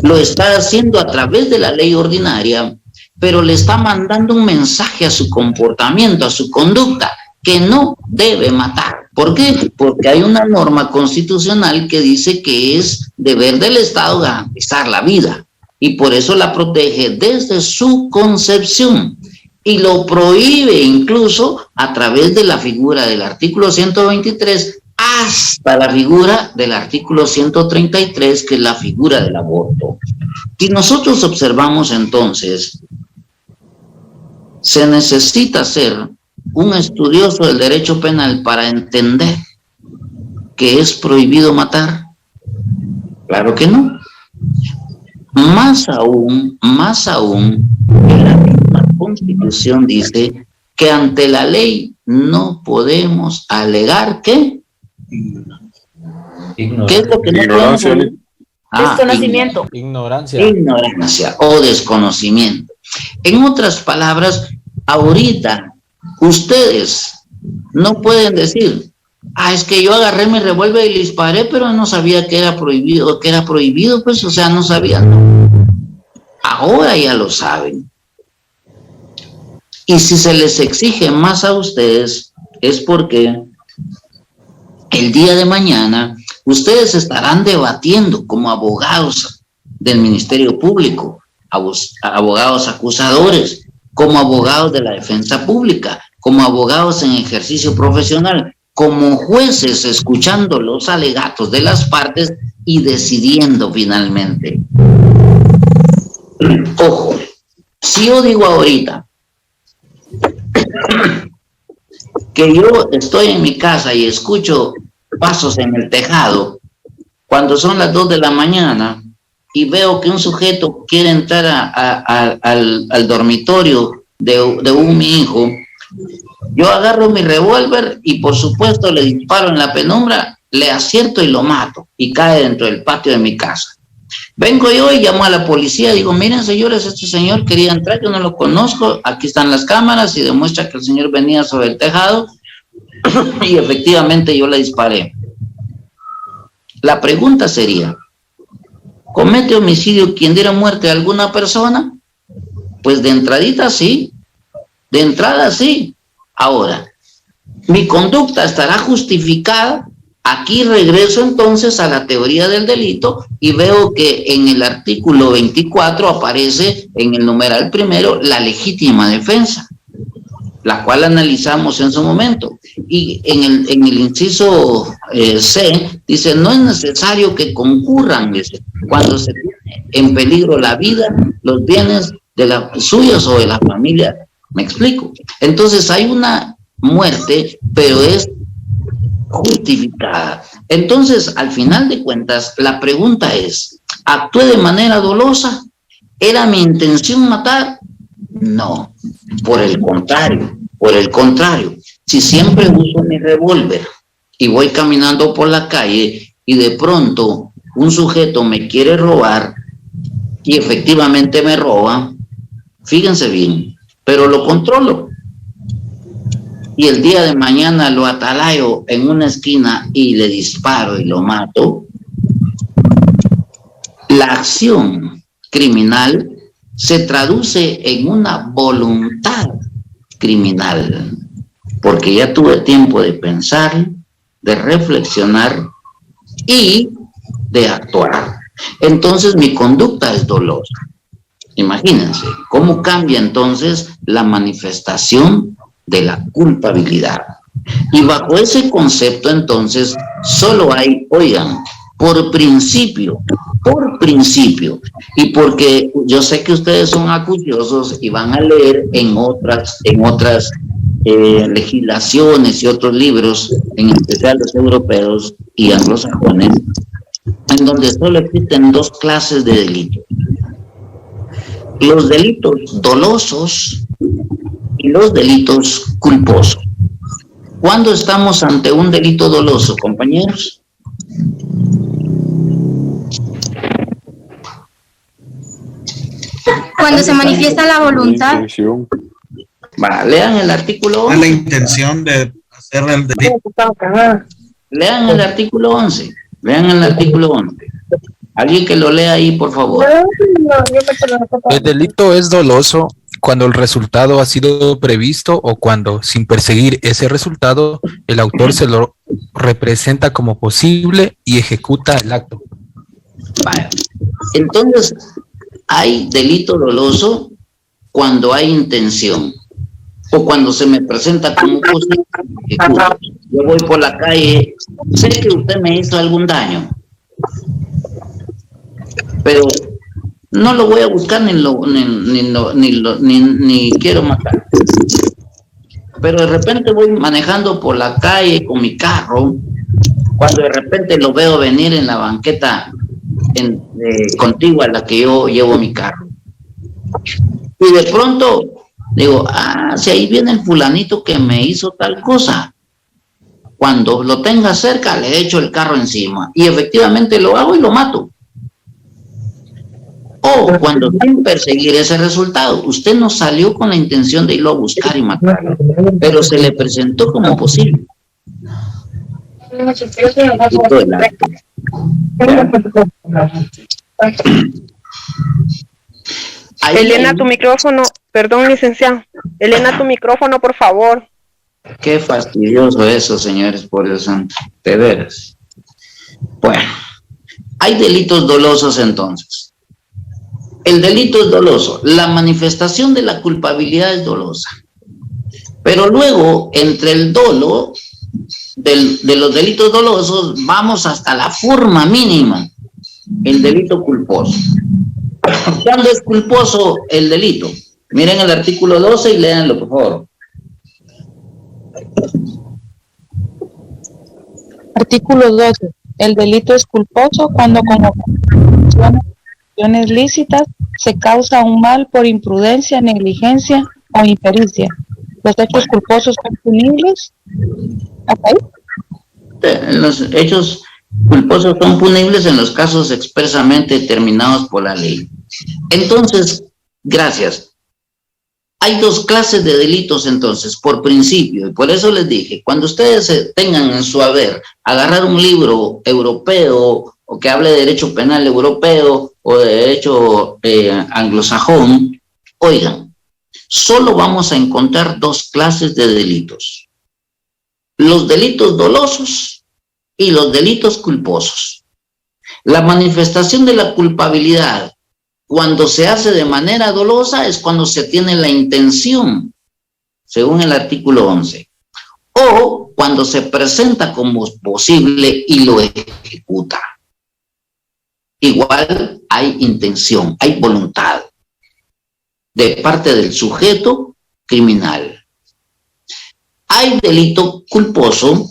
lo está haciendo a través de la ley ordinaria, pero le está mandando un mensaje a su comportamiento, a su conducta, que no debe matar. ¿Por qué? Porque hay una norma constitucional que dice que es deber del Estado garantizar la vida, y por eso la protege desde su concepción. Y lo prohíbe incluso a través de la figura del artículo 123 hasta la figura del artículo 133, que es la figura del aborto. Si nosotros observamos entonces, se necesita ser un estudioso del derecho penal para entender que es prohibido matar. Claro que no. Más aún, la misma Constitución dice que ante la ley no podemos alegar ¿qué? ¿Qué es lo que no podemos alegar? Desconocimiento. Ignorancia o desconocimiento. En otras palabras, ahorita ustedes no pueden decir, es que yo agarré mi revólver y le disparé, pero no sabía que era prohibido, pues, o sea, no sabía. Ahora ya lo saben. Y si se les exige más a ustedes, es porque el día de mañana ustedes estarán debatiendo como abogados del Ministerio Público, abogados acusadores, como abogados de la defensa pública, como abogados en ejercicio profesional, como jueces escuchando los alegatos de las partes y decidiendo finalmente. Ojo, si yo digo ahorita que yo estoy en mi casa y escucho pasos en el tejado cuando son las 2 de la mañana y veo que un sujeto quiere entrar al dormitorio de mi hijo, yo agarro mi revólver y por supuesto le disparo en la penumbra, le acierto y lo mato y cae dentro del patio de mi casa. Vengo yo y llamo a la policía, digo, miren señores, este señor quería entrar, yo no lo conozco, aquí están las cámaras y demuestra que el señor venía sobre el tejado y efectivamente yo le disparé. La pregunta sería, ¿comete homicidio quien diera muerte a alguna persona? Pues de entradita sí, de entrada sí. Ahora, mi conducta estará justificada. Aquí regreso entonces a la teoría del delito y veo que en el artículo 24 aparece en el numeral primero la legítima defensa, la cual analizamos en su momento. Y en el inciso C dice, no es necesario que concurran cuando se tiene en peligro la vida, los bienes de las suyas o de la familia. ¿Me explico? Entonces hay una muerte, pero es justificada. Entonces, al final de cuentas, la pregunta es, ¿actué de manera dolosa? ¿Era mi intención matar? No, por el contrario, si siempre uso mi revólver y voy caminando por la calle y de pronto un sujeto me quiere robar y efectivamente me roba, fíjense bien, pero lo controlo. Y el día de mañana lo atalayo en una esquina y le disparo y lo mato, la acción criminal se traduce en una voluntad criminal, porque ya tuve tiempo de pensar, de reflexionar y de actuar. Entonces mi conducta es dolosa. Imagínense cómo cambia entonces la manifestación de la culpabilidad. Y bajo ese concepto entonces solo hay, oigan, por principio, y porque yo sé que ustedes son acuciosos y van a leer en otras legislaciones y otros libros, en especial los europeos y anglosajones, en donde solo existen dos clases de delitos: los delitos dolosos y los delitos culposos. ¿Cuándo estamos ante un delito doloso, compañeros? Cuando se manifiesta la voluntad. Lean el artículo 11. La intención de hacer el delito. Lean el artículo 11. Alguien que lo lea ahí, por favor. El delito es doloso cuando el resultado ha sido previsto o cuando, sin perseguir ese resultado, el autor se lo representa como posible y ejecuta el acto. Vale. Entonces, hay delito doloso cuando hay intención o cuando se me presenta como posible. Yo voy por la calle, sé que usted me hizo algún daño, pero no lo voy a buscar ni quiero matar. Pero de repente voy manejando por la calle con mi carro, cuando de repente lo veo venir en la banqueta contigua a la que yo llevo mi carro. Y de pronto digo, si ahí viene el fulanito que me hizo tal cosa. Cuando lo tenga cerca le echo el carro encima y efectivamente lo hago y lo mato. O cuando sin perseguir ese resultado, usted no salió con la intención de irlo a buscar y matarlo, pero se le presentó como posible. Elena, tu micrófono, perdón, licenciado. Elena, tu micrófono, por favor. Qué fastidioso eso, señores, por Dios santo, de veras. Bueno, hay delitos dolosos entonces. El delito es doloso, la manifestación de la culpabilidad es dolosa. Pero luego, entre el dolo de los delitos dolosos, vamos hasta la forma mínima, el delito culposo. ¿Cuándo es culposo el delito? Miren el artículo 12 y léanlo, por favor. Artículo 12. El delito es culposo cuando con acciones lícitas se causa un mal por imprudencia, negligencia o impericia. Los hechos culposos son punibles. ¿Okay? Los hechos culposos son punibles en los casos expresamente determinados por la ley. Entonces, gracias. Hay dos clases de delitos entonces, por principio, y por eso les dije, cuando ustedes tengan en su haber agarrar un libro europeo o que hable de derecho penal europeo o de derecho anglosajón, oigan, solo vamos a encontrar dos clases de delitos. Los delitos dolosos y los delitos culposos. La manifestación de la culpabilidad cuando se hace de manera dolosa es cuando se tiene la intención, según el artículo 11, o cuando se presenta como posible y lo ejecuta. Igual hay intención, hay voluntad de parte del sujeto criminal. Hay delito culposo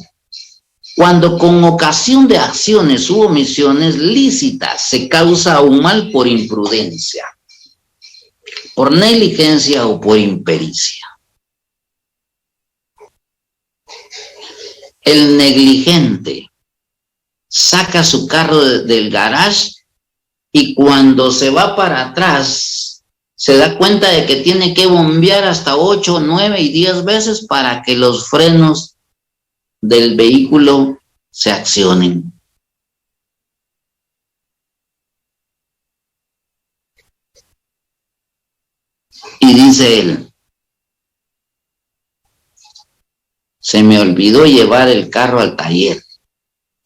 cuando con ocasión de acciones u omisiones lícitas se causa un mal por imprudencia, por negligencia o por impericia. El negligente saca su carro del garage y cuando se va para atrás se da cuenta de que tiene que bombear hasta 8, 9 y 10 veces para que los frenos del vehículo se accionen. Y dice él, se me olvidó llevar el carro al taller.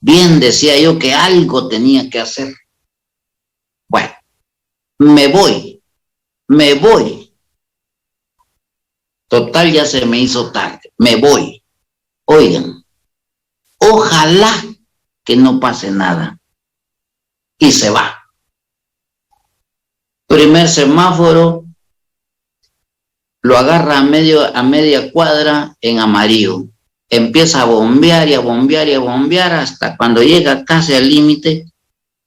Bien decía yo que algo tenía que hacer. Bueno, me voy. Total, ya se me hizo tarde. Me voy. Oigan, ojalá que no pase nada. Y se va. Primer semáforo, lo agarra a media cuadra en amarillo. Empieza a bombear y a bombear y a bombear hasta cuando llega casi al límite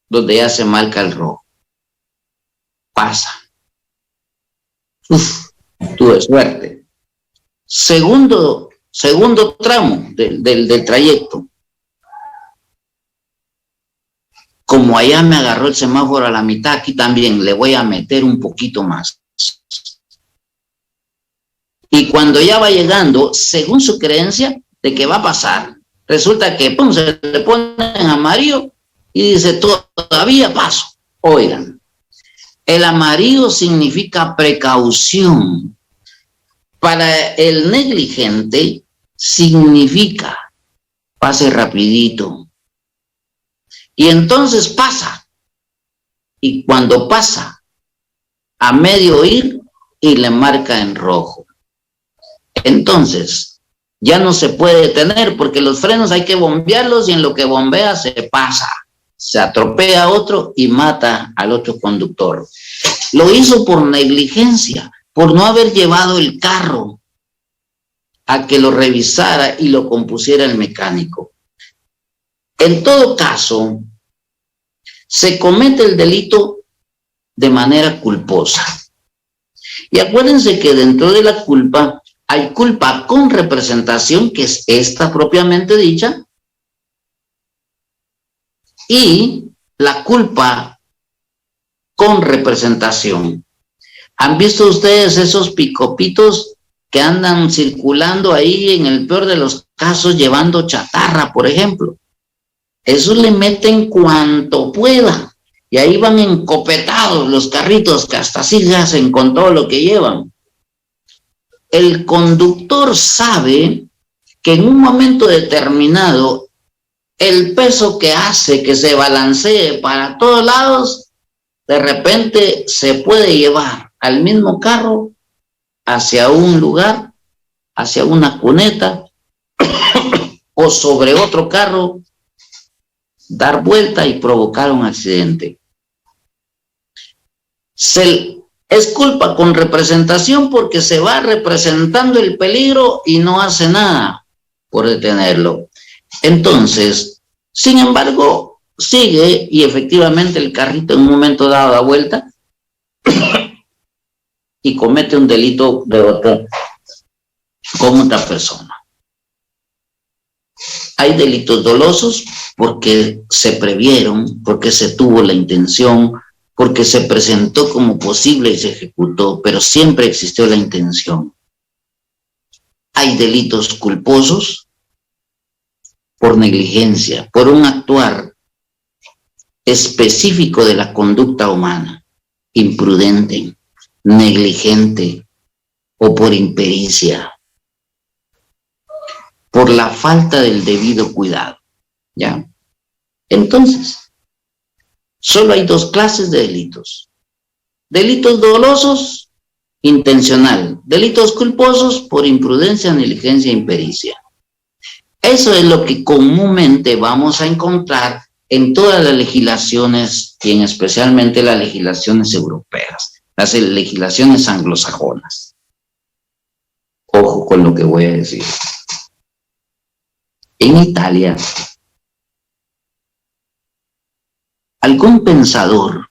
donde ya se marca el rojo. Pasa. Tuve suerte. Segundo tramo del trayecto. Como allá me agarró el semáforo a la mitad, aquí también le voy a meter un poquito más. Y cuando ya va llegando, según su creencia de que va a pasar, resulta que pum, se le pone en amarillo y dice, todavía paso. Oigan, el amarillo significa precaución. Para el negligente significa pase rapidito. Y entonces pasa. Y cuando pasa, a medio ir y le marca en rojo. Entonces, ya no se puede detener porque los frenos hay que bombearlos y en lo que bombea se pasa. Se atropella a otro y mata al otro conductor. Lo hizo por negligencia, por no haber llevado el carro a que lo revisara y lo compusiera el mecánico. En todo caso, se comete el delito de manera culposa. Y acuérdense que dentro de la culpa hay culpa con representación, que es esta propiamente dicha, y la culpa con representación. ¿Han visto ustedes esos picopitos que andan circulando ahí en el peor de los casos llevando chatarra, por ejemplo? Eso le meten cuanto pueda y ahí van encopetados los carritos que hasta así se hacen con todo lo que llevan. El conductor sabe que en un momento determinado el peso que hace que se balancee para todos lados, de repente se puede llevar al mismo carro hacia un lugar, hacia una cuneta o sobre otro carro, dar vuelta y provocar un accidente. Es culpa con representación porque se va representando el peligro y no hace nada por detenerlo. Entonces, sin embargo, sigue y efectivamente el carrito en un momento dado da vuelta y comete un delito de con otra persona. Hay delitos dolosos porque se previeron, porque se tuvo la intención, porque se presentó como posible y se ejecutó, pero siempre existió la intención. Hay delitos culposos por negligencia, por un actuar específico de la conducta humana, imprudente, negligente o por impericia, por la falta del debido cuidado, ¿ya? Entonces, solo hay dos clases de delitos. Delitos dolosos, intencional. Delitos culposos por imprudencia, negligencia e impericia. Eso es lo que comúnmente vamos a encontrar en todas las legislaciones y en especialmente las legislaciones europeas, las legislaciones anglosajonas. Ojo con lo que voy a decir. En Italia, algún pensador,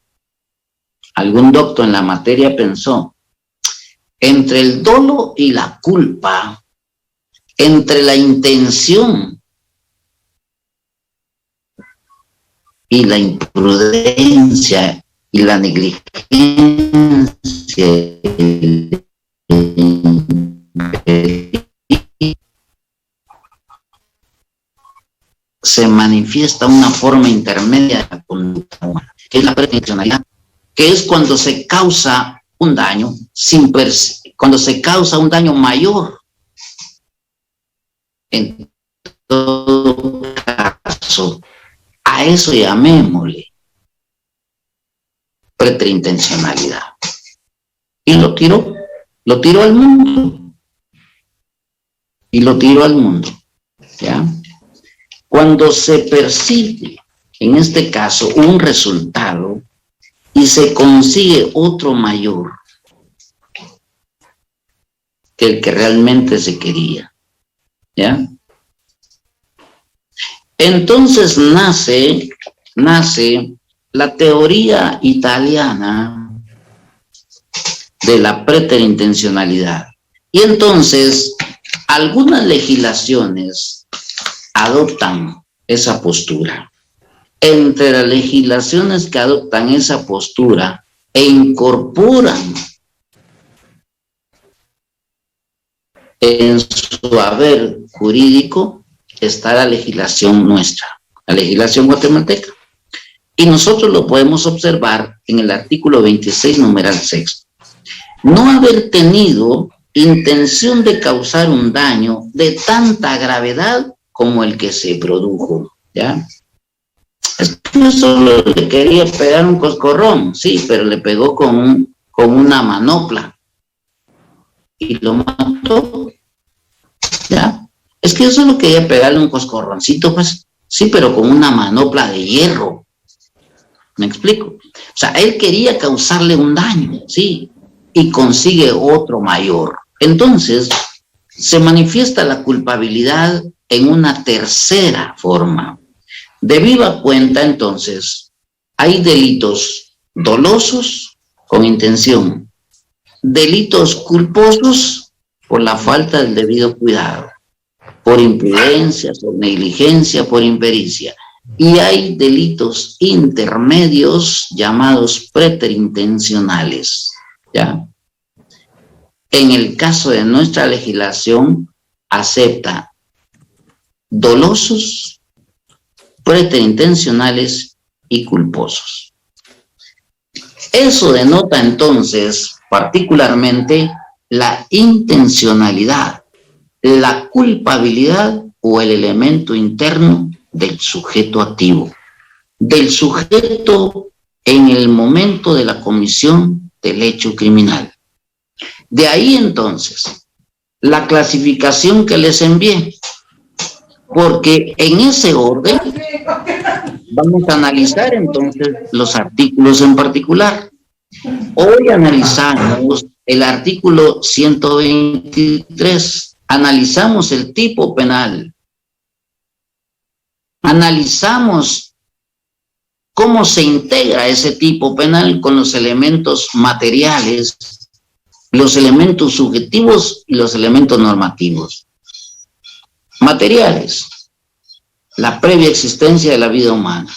algún doctor en la materia pensó, entre el dolo y la culpa, entre la intención y la imprudencia y la negligencia, se manifiesta una forma intermedia de la conducta humana, que es la pretensionalidad, que es cuando se causa un daño, cuando se causa un daño mayor. En todo caso, a eso llamémosle preterintencionalidad. Y lo tiro al mundo. Y lo tiro al mundo. ¿Ya? Cuando se persigue, en este caso, un resultado y se consigue otro mayor que el que realmente se quería, ¿ya? Entonces nace la teoría italiana de la preterintencionalidad. Y entonces, algunas legislaciones adoptan esa postura. Entre las legislaciones que adoptan esa postura e incorporan en su haber jurídico está la legislación nuestra, la legislación guatemalteca. Y nosotros lo podemos observar en el artículo 26, numeral 6. No haber tenido intención de causar un daño de tanta gravedad como el que se produjo, ¿ya? Es que yo solo le quería pegar un coscorrón, sí, pero le pegó con una manopla y lo mató, ¿ya? Es que yo solo quería pegarle un coscorroncito, pues, sí, pero con una manopla de hierro. ¿Me explico? O sea, él quería causarle un daño, sí, y consigue otro mayor. Entonces, se manifiesta la culpabilidad en una tercera forma. De viva cuenta, entonces, hay delitos dolosos con intención, delitos culposos por la falta del debido cuidado, por imprudencia, por negligencia, por impericia. Y hay delitos intermedios llamados preterintencionales, ¿ya? En el caso de nuestra legislación, acepta dolosos, preterintencionales y culposos. Eso denota entonces particularmente la intencionalidad, la culpabilidad o el elemento interno del sujeto activo, del sujeto en el momento de la comisión del hecho criminal. De ahí entonces la clasificación que les envié, porque en ese orden vamos a analizar entonces los artículos en particular. Hoy analizamos el artículo 123, analizamos el tipo penal, analizamos cómo se integra ese tipo penal con los elementos materiales, los elementos subjetivos y los elementos normativos. Materiales. la previa existencia de la vida humana,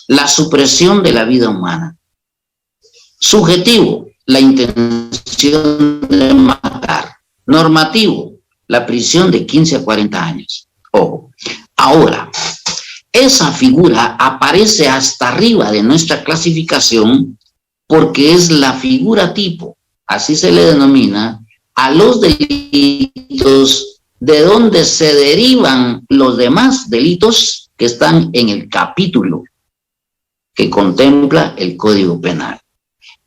la supresión de la vida humana. Subjetivo, la intención de matar. Normativo, la prisión de 15 a 40 años. Ojo. Ahora, esa figura aparece hasta arriba de nuestra clasificación porque es la figura tipo, así se le denomina, a los delitos de donde se derivan los demás delitos que están en el capítulo que contempla el Código Penal.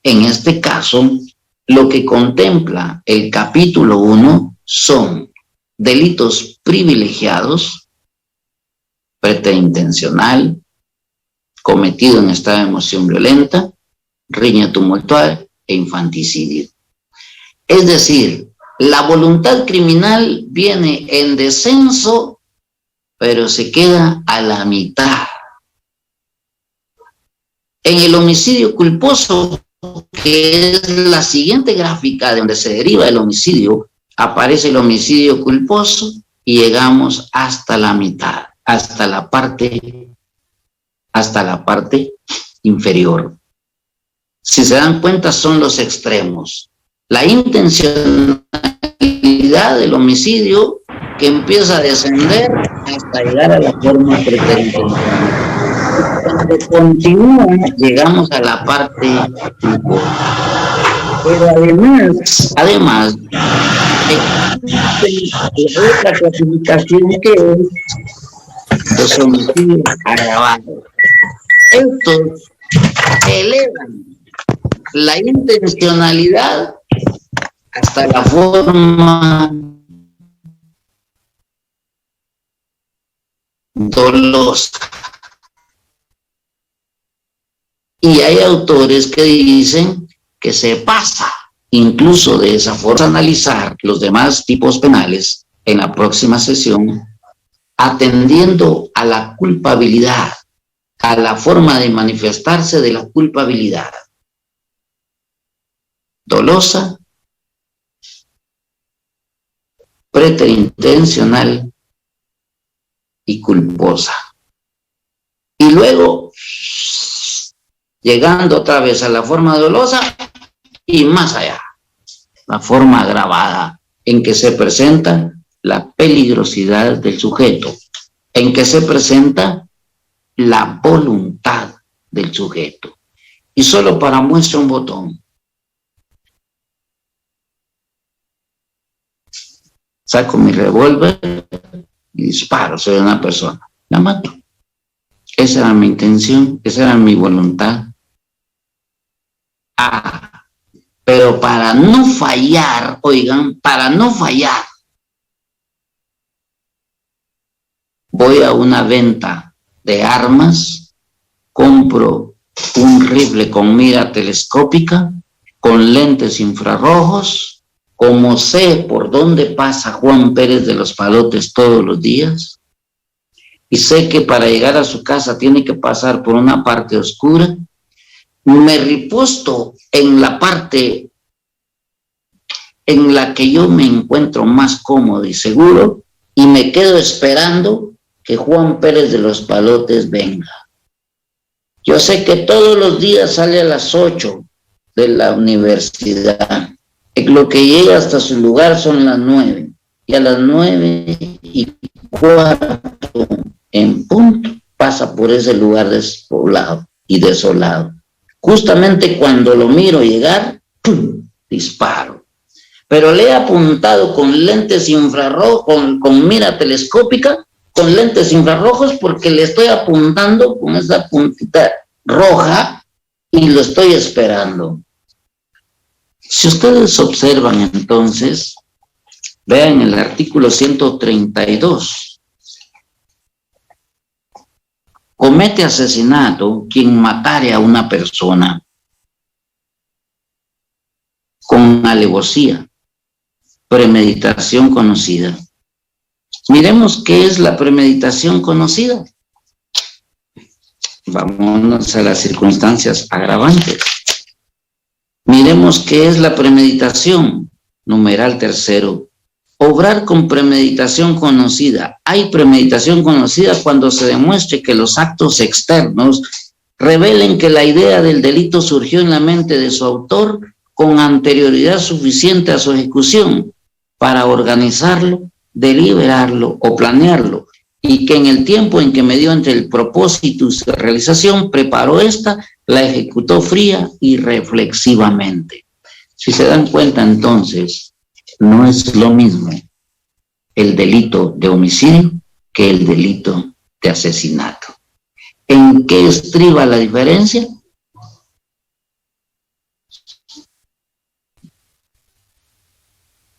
En este caso, lo que contempla el capítulo 1 son delitos privilegiados, preterintencional, cometido en estado de emoción violenta, riña tumultuaria e infanticidio. Es decir, la voluntad criminal viene en descenso, pero se queda a la mitad. En el homicidio culposo, que es la siguiente gráfica de donde se deriva el homicidio, aparece el homicidio culposo y llegamos hasta la mitad, hasta la parte inferior. Si se dan cuenta, son los extremos. La intencionalidad del homicidio que empieza a descender hasta llegar a la forma preterintencional. Cuando continúa, llegamos a la parte pero además otra clasificación que es los homicidios agravados. Estos elevan la intencionalidad hasta la forma dolosa. Y hay autores que dicen que se pasa incluso de esa forma a analizar los demás tipos penales en la próxima sesión, atendiendo a la culpabilidad, a la forma de manifestarse de la culpabilidad. Dolosa, preterintencional y culposa. Y luego, llegando otra vez a la forma dolosa y más allá, la forma agravada en que se presenta la peligrosidad del sujeto, en que se presenta la voluntad del sujeto. Y solo para muestra un botón. Saco mi revólver y disparo, soy una persona, la mato. Esa era mi intención, esa era mi voluntad. Pero para no fallar, oigan, para no fallar, voy a una venta de armas, compro un rifle con mira telescópica, con lentes infrarrojos, como sé por dónde pasa Juan Pérez de los Palotes todos los días, y sé que para llegar a su casa tiene que pasar por una parte oscura, me riposto en la parte en la que yo me encuentro más cómodo y seguro y me quedo esperando que Juan Pérez de los Palotes venga. Yo sé que todos los días sale a las 8 de la universidad. Lo que llega hasta su lugar son las 9. Y a las 9:15 en punto pasa por ese lugar despoblado y desolado. Justamente cuando lo miro llegar, ¡pum!, disparo. Pero le he apuntado con lentes infrarrojos, con mira telescópica, con lentes infrarrojos, porque le estoy apuntando con esa puntita roja y lo estoy esperando. Si ustedes observan entonces, vean el artículo 132. Comete asesinato quien matare a una persona con alevosía, premeditación conocida. Miremos qué es la premeditación conocida. Vámonos a las circunstancias agravantes. Miremos qué es la premeditación, numeral tercero, Obrar con premeditación conocida. Hay premeditación conocida cuando se demuestre que los actos externos revelen que la idea del delito surgió en la mente de su autor con anterioridad suficiente a su ejecución para organizarlo, deliberarlo o planearlo, y que en el tiempo en que medió entre el propósito y su realización preparó esta, la ejecutó fría y reflexivamente. Si se dan cuenta, entonces, no es lo mismo el delito de homicidio que el delito de asesinato. ¿En qué estriba la diferencia?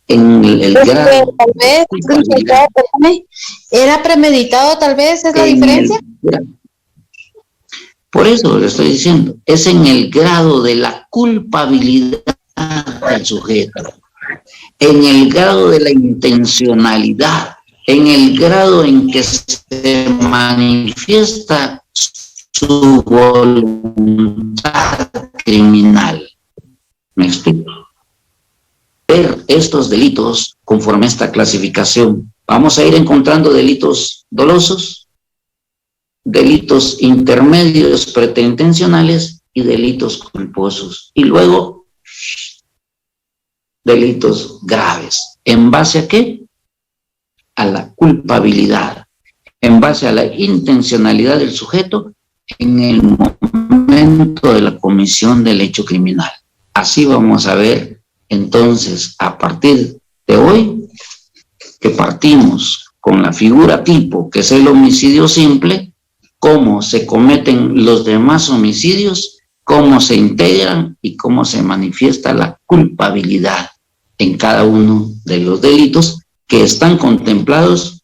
En el grado. Tal vez, era premeditado, tal vez, ¿es la diferencia? Por eso le estoy diciendo, es en el grado de la culpabilidad del sujeto, en el grado de la intencionalidad, en el grado en que se manifiesta su voluntad criminal. ¿Me explico? Ver estos delitos conforme a esta clasificación. Vamos a ir encontrando delitos dolosos, delitos intermedios preterintencionales y delitos culposos. Y luego, delitos graves. ¿En base a qué? A la culpabilidad. En base a la intencionalidad del sujeto en el momento de la comisión del hecho criminal. Así vamos a ver entonces, a partir de hoy, que partimos con la figura tipo, que es el homicidio simple, cómo se cometen los demás homicidios, cómo se integran y cómo se manifiesta la culpabilidad en cada uno de los delitos que están contemplados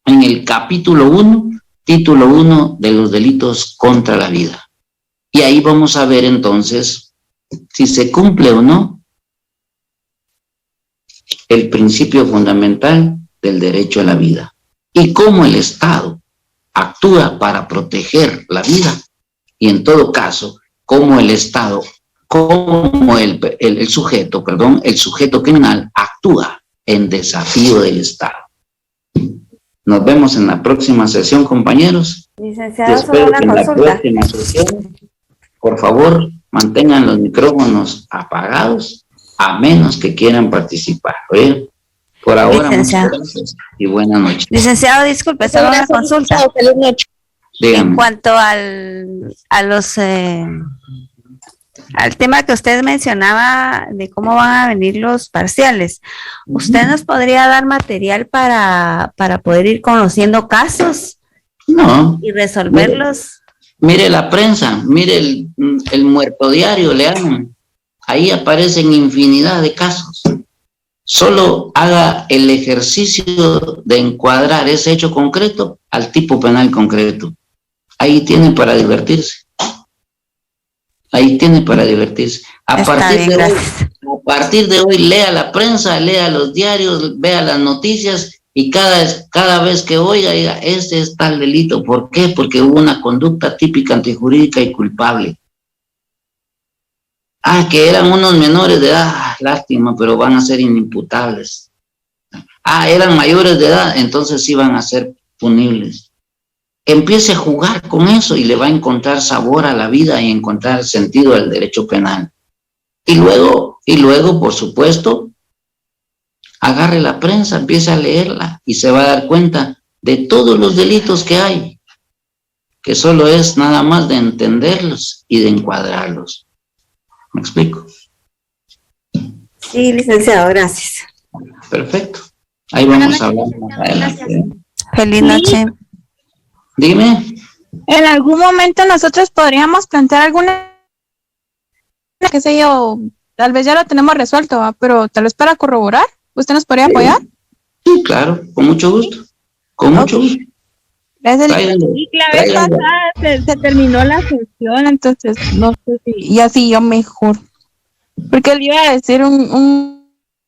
en el capítulo 1, título 1 de los delitos contra la vida. Y ahí vamos a ver entonces si se cumple o no el principio fundamental del derecho a la vida y cómo el Estado actúa para proteger la vida y en todo caso cómo el Estado, cómo el sujeto criminal actúa en desafío del Estado. Nos vemos en la próxima sesión, compañeros. Licenciado, Espero solo que en una la consulta. próxima sesión, por favor, mantengan los micrófonos apagados a menos que quieran participar. ¿Oye? Por ahora, Licenciado. muchas gracias y buenas noches. Licenciado, disculpe, solo una consulta. Feliz noche. Dígame. En cuanto al tema que usted mencionaba de cómo van a venir los parciales, ¿usted nos podría dar material para poder ir conociendo casos No. y resolverlos? Mire la prensa, mire el muerto diario, le llaman. Ahí aparecen infinidad de casos. Solo haga el ejercicio de encuadrar ese hecho concreto al tipo penal concreto. Ahí tiene para divertirse. Ahí tiene para divertirse. A partir de hoy, lea la prensa, lea los diarios, vea las noticias y cada vez que oiga, diga, este es tal delito. ¿Por qué? Porque hubo una conducta típica antijurídica y culpable. Ah, que eran unos menores de edad, lástima, pero van a ser inimputables. Ah, eran mayores de edad, entonces sí van a ser punibles. Empiece a jugar con eso y le va a encontrar sabor a la vida y encontrar sentido al derecho penal. Y luego, por supuesto, agarre la prensa, empiece a leerla y se va a dar cuenta de todos los delitos que hay, que solo es nada más de entenderlos y de encuadrarlos. ¿Me explico? Sí, licenciado, gracias. Perfecto. Ahí vamos a hablar más adelante. Feliz noche. Dime. En algún momento nosotros podríamos plantear alguna, qué sé yo, tal vez ya lo tenemos resuelto, ¿va? Pero tal vez para corroborar, ¿usted nos podría apoyar? Sí, claro, con mucho gusto. Con mucho gusto. Gracias. Y la vez pasada se terminó la sesión, entonces no sé si, y así yo mejor. Porque le iba a decir un